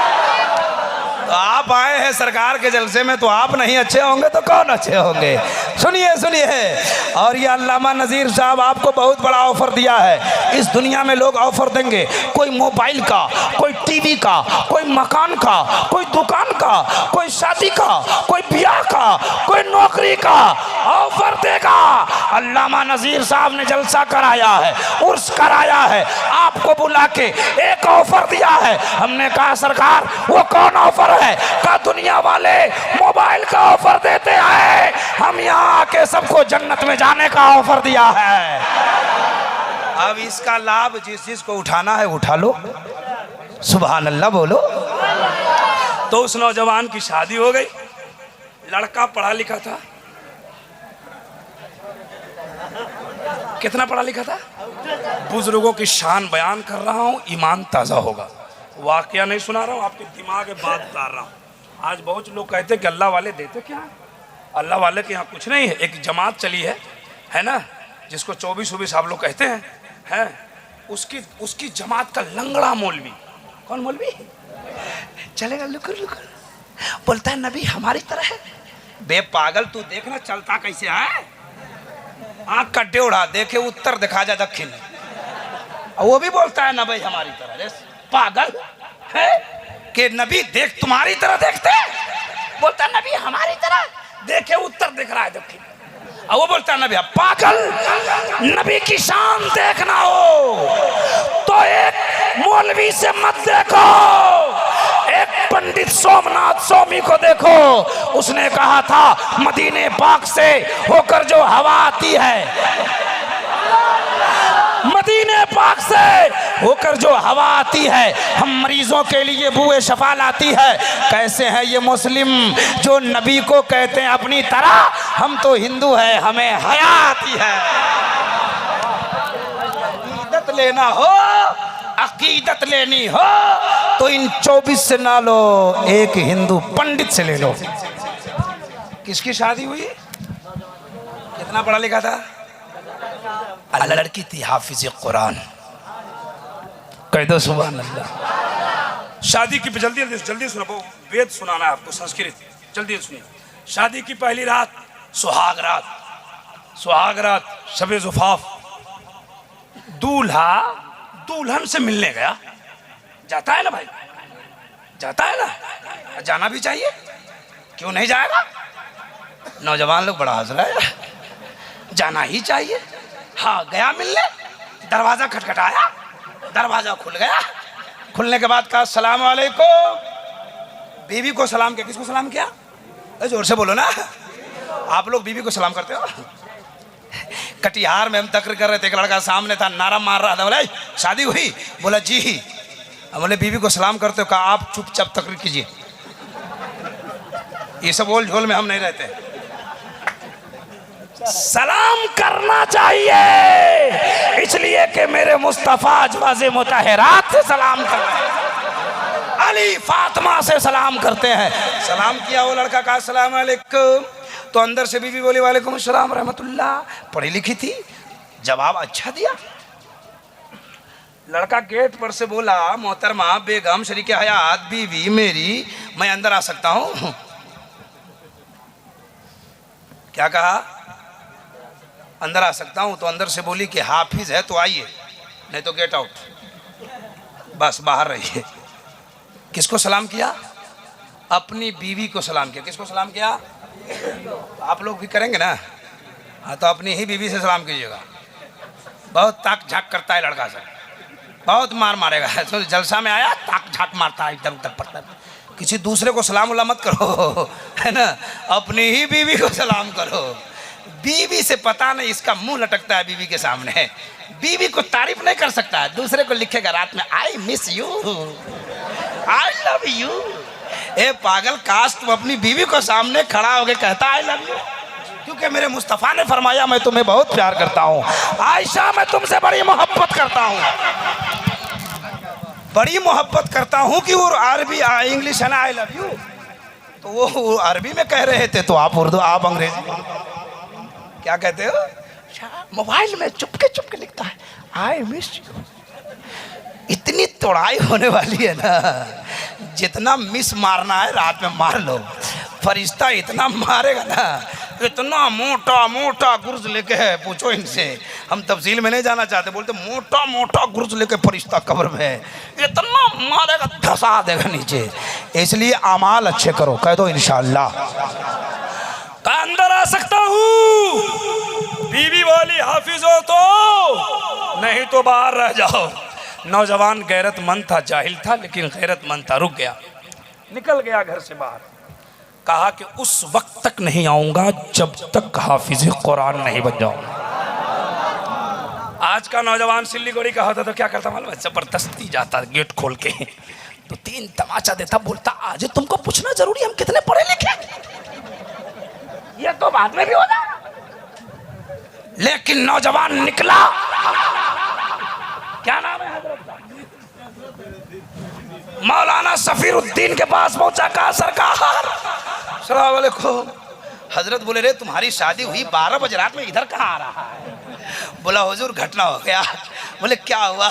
तो आप आए हैं सरकार के जलसे में, तो आप नहीं अच्छे होंगे तो कौन अच्छे होंगे? सुनिए सुनिए। और ये अल्लामा नज़ीर साहब आपको बहुत बड़ा ऑफर दिया है। इस दुनिया में लोग ऑफर देंगे, कोई मोबाइल का, कोई टीवी का, कोई मकान का, कोई दुकान का, कोई शादी का, कोई ब्याह का, कोई नौकरी का ऑफर देगा। अल्लामा नज़ीर साहब ने जलसा कराया है, उर्स कराया है, आपको बुला के एक ऑफर दिया है। हमने कहा सरकार वो कौन ऑफर है? का दुनिया वाले मोबाइल का ऑफर देते हैं, हम यहाँ आके सबको जन्नत में जाने का ऑफर दिया है। अब इसका लाभ जिस चीज को उठाना है उठा लो। सुभान अल्लाह बोलो। तो उस नौजवान की शादी हो गई, लड़का पढ़ा लिखा था। कितना पढ़ा लिखा था? बुजुर्गों की शान बयान कर रहा हूँ, ईमान ताज़ा होगा। वाकया नहीं सुना रहा हूँ, आपके दिमाग में बात उतार रहा हूँ। आज बहुत लोग कहते हैं कि अल्लाह वाले देते क्या है? अल्लाह वाले के यहाँ कुछ नहीं है। एक जमात चली है ना, जिसको 24 आप लोग कहते हैं, उसकी जमात का लंगड़ा मौलवी। कौन मौलवी? चलेगा लुकुर लुकुर, बोलता है नबी हमारी तरह है। बे पागल, तू देखना चलता कैसे है। आँख का ड्योढ़ा देखे उत्तर दिखा जा दक्षिण, वो भी बोलता है नबी हमारी तरह। पागल है कि नबी देख तुम्हारी तरह देखते, बोलता है नबी हमारी तरह देखे उत्तर दिख रहा है दक्षिण, और वो बोलता है नबी। पागल, नबी की शान देखना हो तो एक मौलवी से मत देखो, एक पंडित सोमनाथ स्वामी को देखो, उसने कहा था मदीने पाक से होकर जो हवा आती है, मदीने पाक से होकर जो हवा आती है, हम मरीजों के लिए बुए शफा लाती है। कैसे हैं ये मुस्लिम जो नबी को कहते हैं अपनी तरह, हम तो हिंदू हैं, हमें हया आती है। अकीदत लेना हो, अकीदत लेनी हो तो इन 24 से ना लो, एक हिंदू पंडित से ले लो। किसकी शादी हुई? कितना पढ़ा लिखा था? लड़की थी हाफिज कुरान। कह दो सुभान अल्लाह। शादी की जल्दी जल्दी सुनो, वेद सुनाना है आपको संस्कृत, जल्दी सुनिए। शादी की पहली रात सुहाग रात, सुहाग रात शबे जुफाफ। दूल्हा दुल्हन से मिलने गया, जाता है ना भाई, जाता है ना, जाना भी चाहिए, क्यों नहीं जाएगा? नौजवान लोग बड़ा हंस रहा है, जाना ही चाहिए। हाँ गया मिलने, दरवाजा खटखटाया, दरवाजा खुल गया, खुलने के बाद कहा सलाम वालेकुम, बीवी को सलाम किया। किसको सलाम किया? जोर से बोलो ना, आप लोग बीवी को सलाम करते हो? कटिहार में हम तकरीर कर रहे थे, एक लड़का सामने था, नारा मार रहा था, बोला शादी हुई? बोला जी। बोले बीवी को सलाम करते हो? कहा आप चुपचाप तकरीर कीजिए, ये सब बोल झोल में हम नहीं रहते। सलाम करना चाहिए, इसलिए कि मेरे मुस्तफा अज़वाजे मुतहरात से सलाम करते हैं, अली फातिमा से सलाम करते हैं। सलाम किया, वो लड़का कहा अस्सलाम वालेकुम, तो अंदर से बीवी बोली वालेकुम अस्सलाम रहमतुल्लाह। पढ़ी लिखी थी, जवाब अच्छा दिया। लड़का गेट पर से बोला मोहतरमा बेगम शरीके हयात बीवी मेरी, मैं अंदर आ सकता हूं? क्या कहा? अंदर आ सकता हूं। तो अंदर से बोली कि हाफिज है तो आइए, नहीं तो गेट आउट, बस बाहर रहिए। किसको सलाम किया? अपनी बीवी को सलाम किया। किसको सलाम किया? आप लोग भी करेंगे ना? हाँ तो अपनी ही बीवी से सलाम कीजिएगा। बहुत ताक झाक करता है लड़का से, बहुत मार मारेगा। तो जलसा में आया ताक झाक मारता है, इधर उधर पड़ता है। किसी दूसरे को सलाम उला मत करो, है ना, अपनी ही बीवी को सलाम करो। बीवी से पता नहीं इसका मुंह लटकता है बीवी के सामने, बीवी को तारीफ नहीं कर सकता है, दूसरे को लिखेगा रात में I miss you, I love you. ए पागल, काश तुम अपनी बीवी को सामने खड़ा होके कहता आई लव यू, क्योंकि मेरे मुस्तफ़ा ने फरमाया मैं तुम्हें बहुत प्यार करता हूँ, आयशा मैं तुमसे बड़ी मोहब्बत करता हूँ, बड़ी मोहब्बत करता हूँ। कि वो अरबी इंग्लिश है ना आई लव यू, तो वो अरबी में कह रहे थे, तो आप उर्दू, आप अंग्रेजी क्या कहते हो? मोबाइल में चुपके चुपके लिखता है आई मिस यू। इतनी तोड़ाई होने वाली है ना, जितना मिस मारना है रात में मार लो। फरिश्ता इतना मारेगा ना, इतना मोटा मोटा गुर्ज लेके है, पूछो इनसे, हम तफसील में नहीं जाना चाहते, बोलते मोटा मोटा गुर्ज लेके फरिश्ता कब्र में है, इतना मारेगा धसा देगा नीचे। इसलिए अमाल अच्छे करो, कह दो इंशाअल्लाह अंदर आ सकता हूँ। बीवी बोली हाफिज हो तो, नहीं तो बाहर रह जाओ। नौजवान गैरतमंद था, जाहिल था, लेकिन गैरतमंद था, रुक गया, निकल गया घर से बाहर। कहा कि उस वक्त तक नहीं आऊंगा जब तक हाफिज कुरान नहीं बन जाऊंगा। आज का नौजवान सिल्लीगुड़ी का होता तो क्या करता मालूम है? जबरदस्ती जाता गेट खोल के, तो 3 तमाचा देता, बोलता आज तुमको पूछना जरूरी, हम कितने पढ़े लिखे, ये तो बाद में भी हो जाएगा। लेकिन नौजवान निकला, क्या नाम है हजरत का? मौलाना सफीरुद्दीन के पास पहुंचा, कहा सरकार अस्सलाम वालेकुम। हजरत बोले रे तुम्हारी शादी हुई 12 बजे रात में, इधर कहाँ आ रहा है? बोला हुजूर घटना हो गया। बोले क्या हुआ?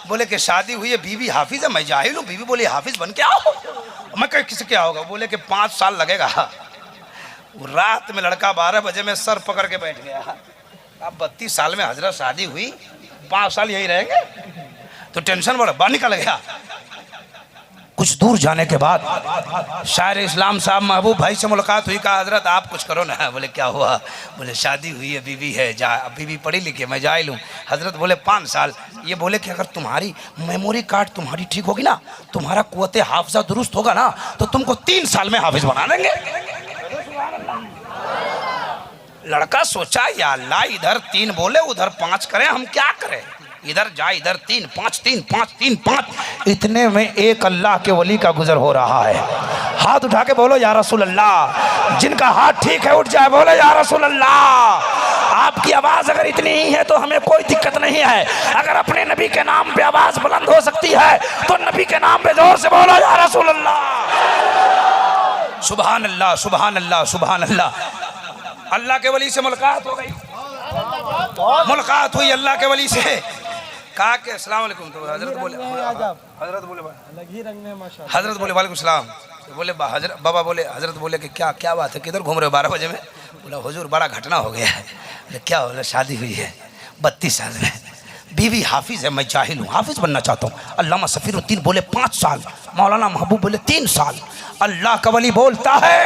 बोले कि शादी हुई है, बीवी हाफिज है, मैं जाहिल हूँ। बीवी बोली हाफिज बन के आओ। मैं कह किसे क्या होगा? बोले कि 5 साल लगेगा। रात में लड़का 12 बजे में सर पकड़ के बैठ गया। अब 32 साल में हजरत शादी हुई, 5 साल यही रहेंगे, तो टेंशन बड़ा बाहर निकल गया। कुछ कुछ दूर जाने के बाद शायर इस्लाम साहब महबूब भाई से मुलाकात हुई। कहा हजरत आप कुछ करो ना। बोले क्या हुआ? बोले शादी हुई है, बीवी है, जा बीवी पढ़ी लिखी, मैं जाहिल हूँ। हजरत बोले 5 साल। ये बोले कि अगर तुम्हारी मेमोरी कार्ड तुम्हारी ठीक होगी ना, तुम्हारा कुव्वत हाफजा दुरुस्त होगा ना, तो तुमको 3 साल में हाफिज बना देंगे। लड़का सोचा या अल्लाह, इधर 3 बोले उधर 5 करें, हम क्या करें? इधर जा इधर 3 5 3 5 3 5। इतने में एक अल्लाह के वली का गुजर हो रहा है। हाथ उठा के बोलो या रसूल अल्लाह। जिनका हाथ ठीक है उठ जाए, बोलो या रसूल अल्लाह। आपकी आवाज अगर इतनी ही है तो हमें कोई दिक्कत नहीं है। अगर अपने नबी के नाम पे आवाज बुलंद हो सकती है तो नबी के नाम पे जोर से बोलो या रसूल अल्लाह। सुभान अल्लाह, सुभान अल्लाह, सुभान अल्लाह। अल्लाह के वली से मुलाकात हो गई, मुलाकात हुई अल्लाह के वली से। कहा कि अस्सलाम वालेकुम। तो हजरत बोले हजरत बोले वालेकुम सलाम। बोले बाबा बोले, हजरत बोले कि क्या बात है, किधर घूम रहे हो 12 बजे में? बोला हुजूर बड़ा घटना हो गया है। बोले क्या हो? शादी हुई है 32 साल में, बीवी हाफिज है, मैं जाहिल हूँ, हाफिज बनना चाहता हूँ। अल्लामा सफीरुद्दीन बोले 5 साल, मौलाना महबूब बोले 3 साल। अल्लाह का वली बोलता है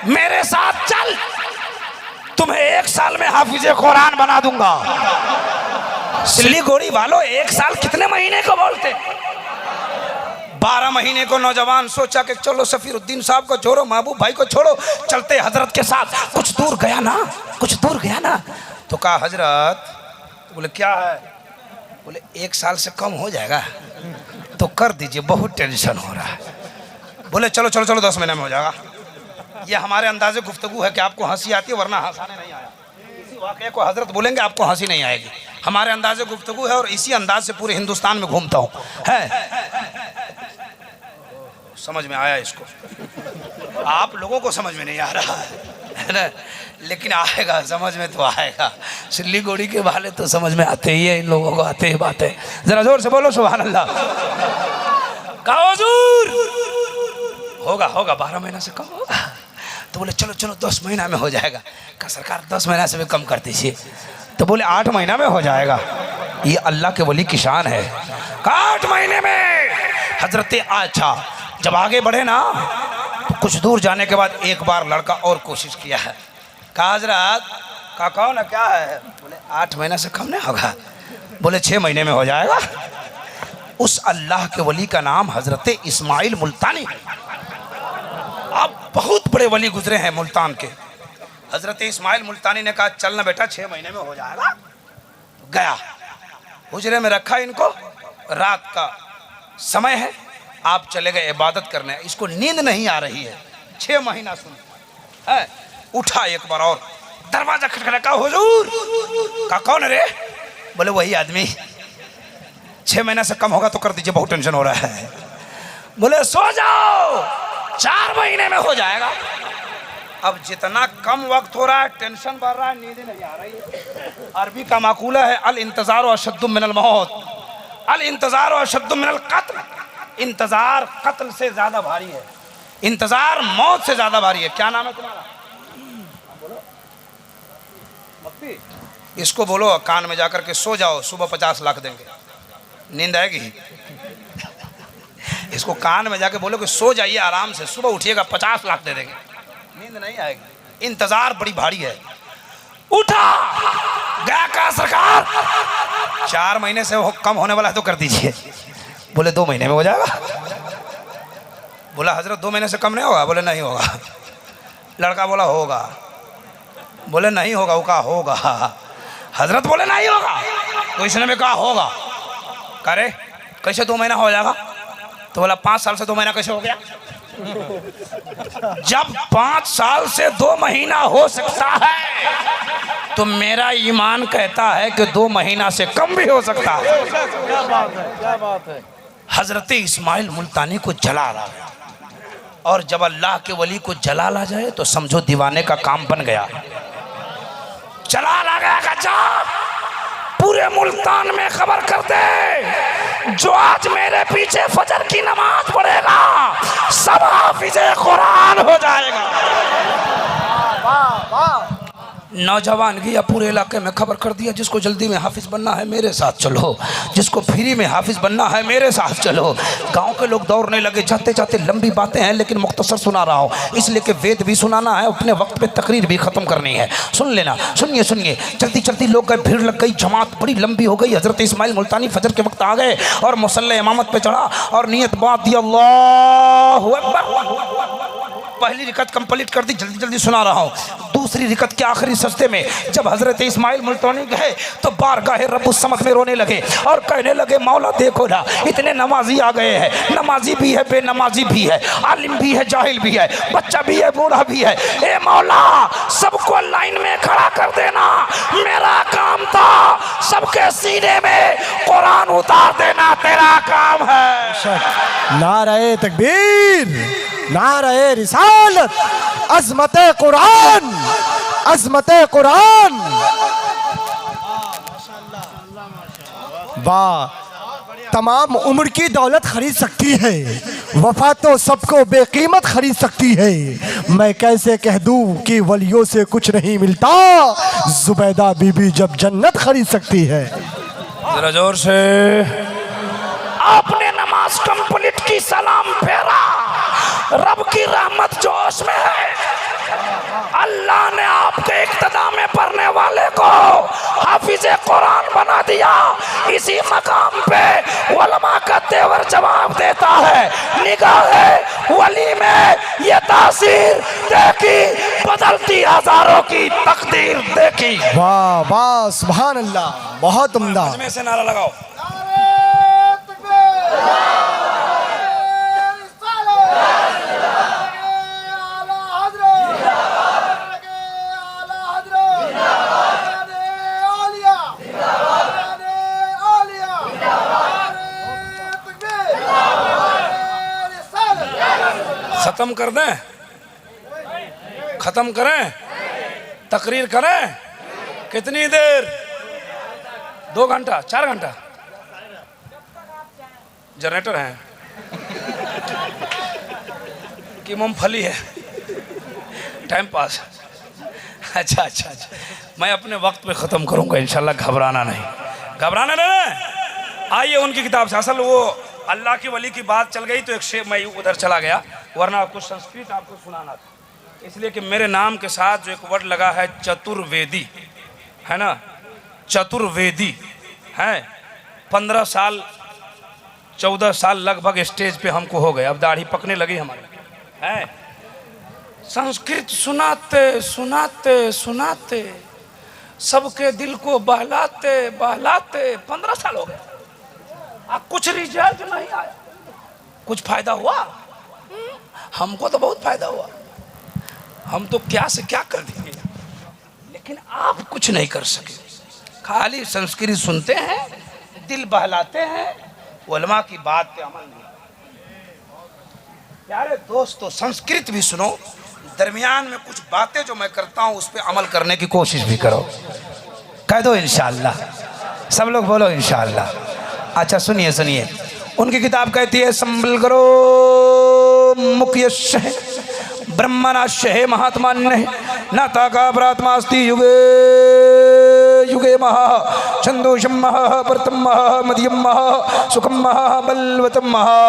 मेरे साथ चल, तुम्हें 1 साल में हाफिज कुरान बना दूंगा। सिलीगुड़ी वालों 1 साल कितने महीने को बोलते? 12 महीने को नौजवान सोचा कि चलो सफीरुद्दीन साहब को छोड़ो, महबूब भाई को छोड़ो, चलते हजरत के साथ। कुछ दूर गया ना, कुछ दूर गया ना, तो कहा हजरत, बोले क्या है? बोले 1 साल से कम हो जाएगा तो कर दीजिए, बहुत टेंशन हो रहा है। बोले चलो चलो चलो 10 महीने में हो जाएगा। ये हमारे अंदाजे गुफ्तगू है कि आपको हंसी आती है, वरना हंसाने नहीं आया। इसी वाक़े को हजरत बोलेंगे आपको हंसी नहीं आएगी। हमारे अंदाजे गुफ्तगू है और इसी अंदाज से पूरे हिंदुस्तान में घूमता हूँ। है समझ में आया इसको? आप लोगों को समझ में नहीं आ रहा है ना, लेकिन आएगा, समझ में तो आएगा। सिल्लीगुड़ी के वाले तो समझ में आते ही है, इन लोगों को आते ही बातें। जरा जोर से बोलो सुभान अल्लाह। कहो हुजूर होगा होगा 12 महीना से कम होगा। तो बोले चलो चलो 10 महीना में हो जाएगा। कहा सरकार 10 महीना से भी कम कर दीजिए। तो बोले 8 महीना में हो जाएगा। ये अल्लाह के वली की शान है। कहा 8 महीने में। हजरत अच्छा जब आगे बढ़े ना, तो कुछ दूर जाने के बाद एक बार लड़का और कोशिश किया है। कहा हजरत, कहा कहो ना क्या है? बोले 8 महीना से कम नहीं होगा। बोले 6 महीने में हो जाएगा। उस अल्लाह के वली का नाम हजरत इस्माइल मुल्तानी। अब बहुत बड़े वली गुजरे हैं मुल्तान के। हजरत इस्माइल मुल्तानी ने कहा चलना बेटा 6 महीने में हो जाएगा। गया, हुजरे में रखा इनको, रात का समय है, आप चले गए इबादत करने। इसको नींद नहीं आ रही है, 6 महीना सुन है। उठा एक बार और, दरवाजा खटखटा, हुजूर। कहा कौन रे? बोले वही आदमी। 6 महीना से कम होगा तो कर दीजिए, बहुत टेंशन हो रहा है। बोले सो जाओ, 4 महीने में हो जाएगा। अब जितना कम वक्त हो रहा है टेंशन बढ़ रहा है, नींद नहीं आ रही है। अरबी का माकूला है अल इंतजार अशद्दु मिनल मौत, अल इंतजार अशद्दु मिनल कत्ल। इंतजार कत्ल से ज्यादा भारी है, इंतजार मौत से ज्यादा भारी है। क्या नाम है तुम्हारा? बोलो। इसको बोलो कान में जाकर के सो जाओ, सुबह 50 लाख देंगे। नींद आएगी? इसको कान में जाके बोलो कि सो जाइए आराम से, सुबह उठिएगा 50 लाख दे देंगे। नींद नहीं आएगी, इंतजार बड़ी भारी है। उठा गया, कहा सरकार 4 महीने से कम होने वाला है तो कर दीजिए। बोले 2 महीने में हो जाएगा। बोला हजरत 2 महीने से कम नहीं होगा? बोले नहीं होगा। लड़का बोला होगा। बोले नहीं होगा। वो कहा होगा। हजरत बोले नहीं होगा। तो इसने भी कहा होगा। करे कैसे 2 महीना हो जाएगा? तो बोला 5 साल से 2 महीना कैसे हो गया? जब 5 साल से 2 महीना हो सकता है तो मेरा ईमान कहता है कि 2 महीना से कम भी हो सकता है। क्या बात है, क्या बात है। हजरत इस्माइल मुल्तानी को जलाल आ गया, और जब अल्लाह के वली को जलाल आ जाए तो समझो दीवाने का काम बन गया। जलाल आ गया, जा पूरे मुल्तान में खबर कर दे, जो आज मेरे पीछे फजर की नमाज पढ़ेगा सब हाफिज कुरान हो जाएगा। नौजवान गया पूरे इलाके में खबर कर दिया, जिसको जल्दी में हाफिज बनना है मेरे साथ चलो, जिसको फ्री में हाफिज बनना है मेरे साथ चलो। गांव के लोग दौड़ने लगे। जाते जाते लंबी बातें हैं लेकिन मुख्तसर सुना रहा हूँ, इसलिए कि वेद भी सुनाना है, अपने वक्त पे तकरीर भी ख़त्म करनी है। सुन लेना, सुनिए सुनिए। चलती चलती लोग गए, भीड़ लग गई, जमात बड़ी लंबी हो गई। हज़रत इस्माइल मुल्तानी फजर के वक्त आ गए और मुसल्ले इमामत पे चढ़ा और नियत बात दी, अल्लाहु अकबर। पहली रिकत कंप्लीट कर दी, जल्दी जल्दी सुना रहा हूँ। दूसरी रिकत के आखिरी सजदे में जब हजरत इस्माइल मुल्तानी गए तो बारगाह रब्बुस समद में रोने लगे और कहने लगे, मौला देखो ना, इतने नमाजी आ गए हैं, नमाजी भी है, बेनमाजी भी है, आलिम भी है, जाहिल भी है, बच्चा भी है, बूढ़ा भी है। ए मौला, सबको लाइन में खड़ा कर देना मेरा काम था, सबके सीने में कुरान उतार देना तेरा काम है। नारे तकबीर, नारे रिसालत, अज़मत कुरान, अज़मत कुरान। वाह, तमाम उम्र की दौलत खरीद सकती है, वफा तो सबको बेकीमत खरीद सकती है। मैं कैसे कह दूं कि वलियों से कुछ नहीं मिलता, जुबैदा बीबी जब जन्नत खरीद सकती है। जरा जोर से। आपने नमाज कंप्लीट की, सलाम फेरा, रब की रहमत जोश में है। अल्लाह ने आपके इक्तदा में पढ़ने वाले को हाफिज कुरान बना दिया। इसी मकाम पे उलमा का तेवर जवाब देता है, निगाह वली में ये तासीर देखी, बदलती हजारों की तकदीर देखी। वाह वाह, सुभान अल्लाह, बहुत उम्दा। में से नारा लगाओ। खत्म कर दें, खत्म करें, तकरीर करें। कितनी देर? 2 घंटा, 4 घंटा? जनरेटर है कि मूंगफली है? Time pass. अच्छा अच्छा अच्छा, मैं अपने वक्त पे ख़त्म करूंगा इंशाल्लाह, घबराना नहीं, घबराना नहीं। आइए उनकी किताब से। असल वो अल्लाह की वली की बात चल गई तो एक शेर मैं उधर चला गया, वरना कुछ संस्कृत आपको सुनाना था। इसलिए कि मेरे नाम के साथ जो एक वर्ड लगा है चतुर्वेदी, है ना, चतुर्वेदी है। 15 साल 14 साल लगभग स्टेज पे हमको हो गए, अब दाढ़ी पकने लगी हमारी है। संस्कृत सुनाते सुनाते सुनाते सबके दिल को बहलाते बहलाते 15 साल हो गए, कुछ रिजल्ट नहीं आया। कुछ फायदा हुआ? हमको तो बहुत फायदा हुआ, हम तो क्या से क्या कर दिए, लेकिन आप कुछ नहीं कर सके। खाली संस्कृत सुनते हैं, दिल बहलाते हैं, उलमा की बात पे अमल नहीं। प्यारे दोस्तों, संस्कृत भी सुनो, दरमियान में कुछ बातें जो मैं करता हूँ उस पर अमल करने की कोशिश भी करो। कह दो इंशाअल्लाह, सब लोग बोलो इंशाअल्लाह। अच्छा सुनिए सुनिए, उनकी किताब कहती है, संभल करो मुख्यश ब्रह्मणाश्य है महात्मान्य न ताका प्रात्मास्ति युगे युगे महा छंदोषम महा परतम महा मध्यम महा सुखम महा बलवतम महा।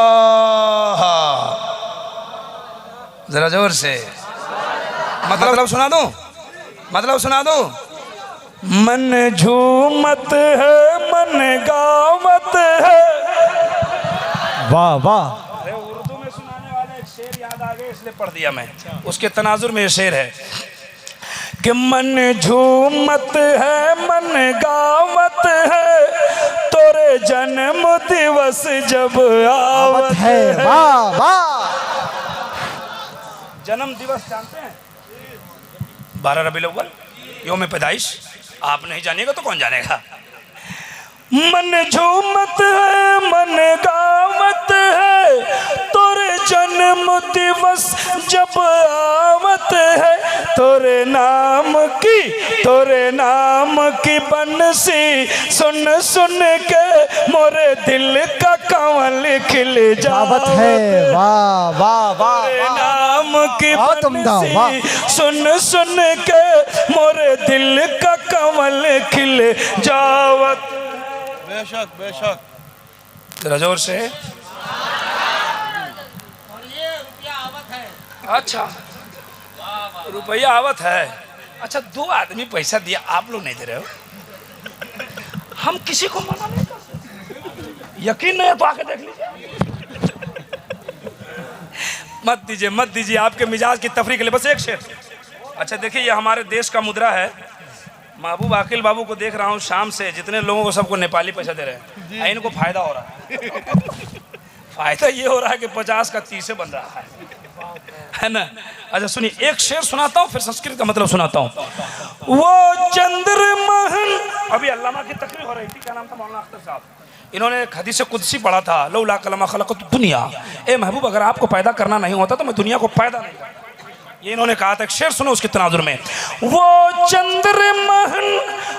जरा जोर से मतलब सुना दो, मतलब सुना दो। मन झूमत है, मन गावत है। वाह वाह, उर्दू में सुनाने वाले एक शेर याद आ गए इसलिए पढ़ दिया मैं। उसके तनाजुर में ये शेर है कि मन झूमत है, मन गावत है, तोरे जन्म दिवस जब आवत है। वाह वाह, जन्म दिवस जानते हैं? 12 रबीउल अव्वल यौम पैदाइश। आप नहीं जानिएगा तो कौन जानेगा। मन झूमत है, मन गावत है, तोरे जन्म दिवस जब आवत है, तोरे नाम की बंसी सुन सुन के मोरे दिल का कंवल खिल जावत है। वाह वाह वाह, तोरे नाम आम की वाह तुमदा, वाह। बंसी सुन सुन के मोरे दिल का कमल खिल जावत। बेशक बेशक। जरा जोर से। अच्छा रुपया आवत है। अच्छा 2 आदमी पैसा दिया, आप लोग नहीं दे रहे हो। हम किसी को मना नहीं कर सकते। यकीन नहीं है तो आके देख लीजिए। मत दीजिए मत दीजिए, आपके मिजाज की तफरीक के लिए बस एक शेर। अच्छा देखिए ये हमारे देश का मुद्रा है। महबूब आकिल बाबू को देख रहा हूँ शाम से, जितने लोगों को सबको नेपाली पैसा दे रहे हैं। इनको फायदा हो रहा है। फायदा ये हो रहा है कि 50 का 30 बन रहा है ना। अच्छा सुनिए एक शेर सुनाता हूँ, फिर संस्कृत का मतलब सुनाता हूँ। वो चंद्रमहन, अभी अल्लामा की तकरीर हो रही थी, क्या नाम था, मौलाना अख्तर साहब। इन्होंने एक हदीस कुदसी पढ़ा था, लौला कलमा खलक़त दुनिया। ए महबूब अगर आपको पैदा करना नहीं होता तो मैं दुनिया को पैदा नहीं करता। ये इन्होंने कहा था। एक शेर सुनो उसके तनाजुर में। वो चंद्रमहन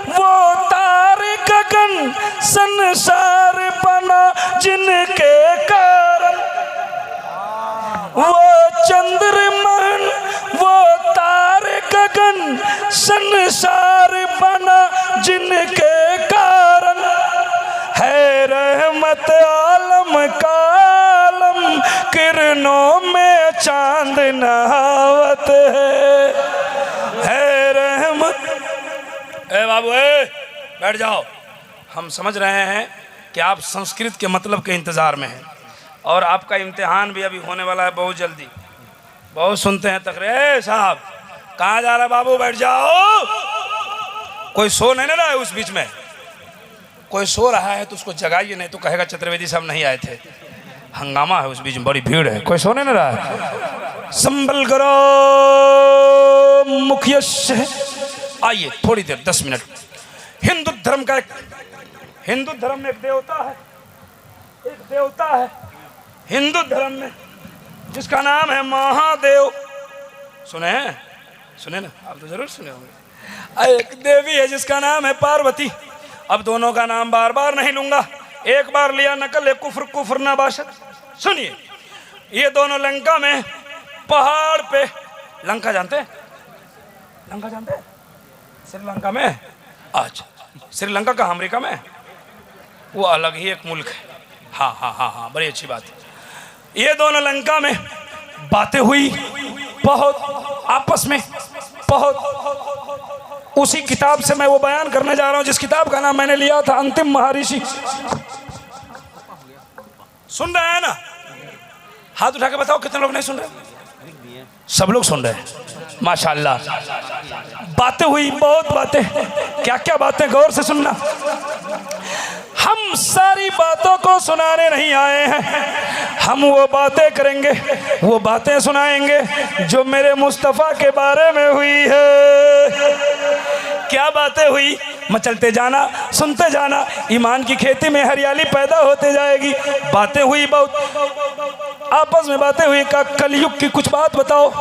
वो तारे गगन संसार बना जिनके कारण। वो चंद्रमहन वो तारे गगन संसार बना जिनके कारण। है रहमत आलम कालम किरणों में चांद नहावत है रहमत। ए बाबू ए बैठ जाओ। हम समझ रहे हैं कि आप संस्कृत के मतलब के इंतज़ार में हैं और आपका इम्तिहान भी अभी होने वाला है बहुत जल्दी। बहुत सुनते हैं तकरीर। साहब कहाँ जा रहा है बाबू, बैठ जाओ। कोई सो नहीं रहा है उस बीच में, कोई सो रहा है तो उसको जगाइए, नहीं तो कहेगा चतुर्वेदी साहब नहीं आए थे। हंगामा है उस बीच में, बड़ी भीड़ है, कोई सोने नहीं रहा है। संभल करो मुखिया से आइए थोड़ी देर 10 मिनट। हिंदू धर्म का हिंदू धर्म में एक देवता है, एक देवता है हिंदू धर्म में जिसका नाम है महादेव। सुने हैं? सुने ना, आप तो जरूर सुने होंगे। एक देवी है जिसका नाम है पार्वती। अब दोनों का नाम बार बार नहीं लूंगा, एक बार लिया नकल कुफ्र कुफ्र ना बाशत। सुनिए ये दोनों लंका में पहाड़ पे, लंका जानते हैं? लंका जानते हैं? श्रीलंका में। अच्छा श्रीलंका का अमेरिका में, वो अलग ही एक मुल्क है। हाँ हाँ हाँ हाँ बड़ी अच्छी बात है। ये दोनों लंका में बातें हुई बहुत आपस में बहुत। उसी किताब से मैं वो बयान करने जा रहा हूं जिस किताब का नाम मैंने लिया था अंतिम महर्षि। सुन रहे हैं ना? हाथ उठा के बताओ कितने लोग नहीं सुन रहे? सब लोग सुन रहे हैं माशाल्लाह। बातें हुई बहुत बातें। क्या क्या बातें, गौर से सुनना। हम सारी बातों को सुनाने नहीं आए हैं, हम वो बातें करेंगे, वो बातें सुनाएंगे जो मेरे मुस्तफ़ा के बारे में हुई है। क्या बातें हुई? मचलते जाना, सुनते जाना, ईमान की खेती में हरियाली पैदा होते जाएगी। बातें हुई बहुत, आपस में बातें हुई। का कलयुग की कुछ बात बताओ,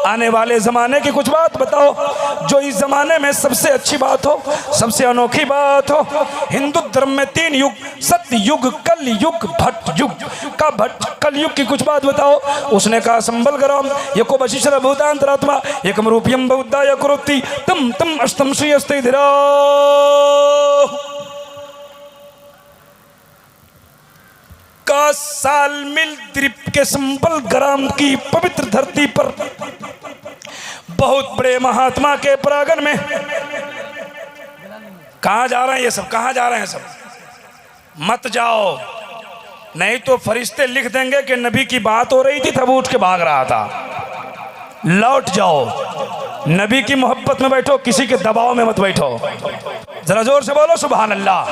आने वाले ज़माने की कुछ बात बताओ, जो इस ज़माने में सबसे अच्छी बात हो, सबसे अनोखी बात हो। हिंदू धर्म में 3 युग, सत्य युग, कल युग, भट्ट युग। का भट्ट कल युग की कुछ बात बताओ। उसने कहा संबल गरम यको बशिशर भूतांतरात्मा एकम रूपियम बौद्धा यकुरुति तम तम अष्टम श्रीयस्ते धीरा। का साल मिल द्वीप के संबल ग्राम की पवित्र धरती पर बहुत बड़े महात्मा के परागन में। कहाँ जा रहे हैं ये सब? कहाँ जा रहे हैं सब? मत जाओ, नहीं तो फरिश्ते लिख देंगे कि नबी की बात हो रही थी तब उठ के भाग रहा था। लौट जाओ, नबी की मोहब्बत में बैठो, किसी के दबाव में मत बैठो। जरा जोर से बोलो सुभान अल्लाह।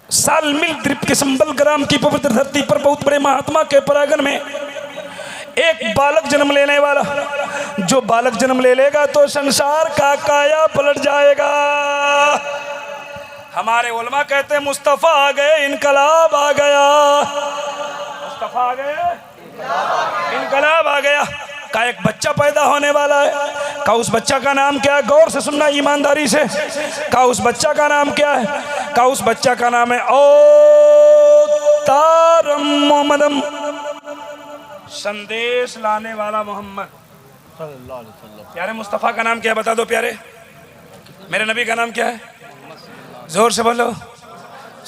साल मिल द्वीप के संबल ग्राम की पवित्र धरती पर बहुत बड़े महात्मा के परागन में एक बालक जन्म लेने वाला। जो बालक जन्म ले लेगा तो संसार का काया पलट जाएगा। हमारे उलमा कहते हैं मुस्तफ़ा आ गए, इनकलाब आ गया। मुस्तफ़ा आ गए, इनकलाब आ गया। का एक बच्चा पैदा होने वाला है। का उस बच्चा का नाम क्या है? गौर से सुनना ईमानदारी से। का उस बच्चा का नाम क्या है? का उस बच्चा का नाम है ओ तारम मोहम्मदम। संदेश लाने वाला मोहम्मद। सल्लल्लाहु अलैहि वसल्लम। प्यारे मुस्तफ़ा का नाम क्या है बता दो प्यारे, मेरे नबी का नाम क्या है? जोर से बोलो,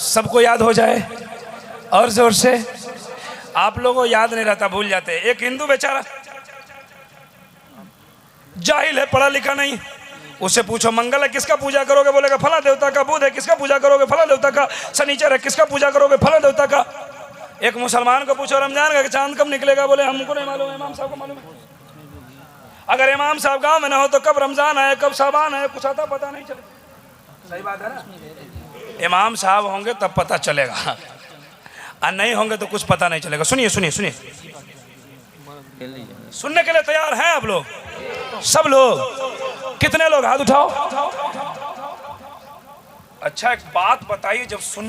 सबको याद हो जाए। और जोर से। आप लोगों को याद नहीं रहता, भूल जाते। एक हिंदू बेचारा जाहिल है, पढ़ा लिखा नहीं, उससे पूछो मंगल है किसका पूजा करोगे, बोलेगा फला देवता का। बुध है किसका पूजा करोगे, फला देवता का। शनिचर है किसका पूजा करोगे, फला देवता का। एक मुसलमान को पूछो रमजान का चांद कब निकलेगा, बोले हमको नहीं मालूम, इमाम साहब को मालूम है। अगर इमाम साहब गांव में ना हो तो कब रमजान है कब शाबान है कुछ आता पता नहीं चलेगा। सही बात है ना? इमाम साहब होंगे तब पता चलेगा, और नहीं होंगे तो कुछ पता नहीं चलेगा। सुनिए सुनिए सुनिए, सुनने के लिए तैयार हैं आप लोग? सब लोग? कितने लोग हाथ उठाओ। अच्छा एक बात बताइए, जब सुन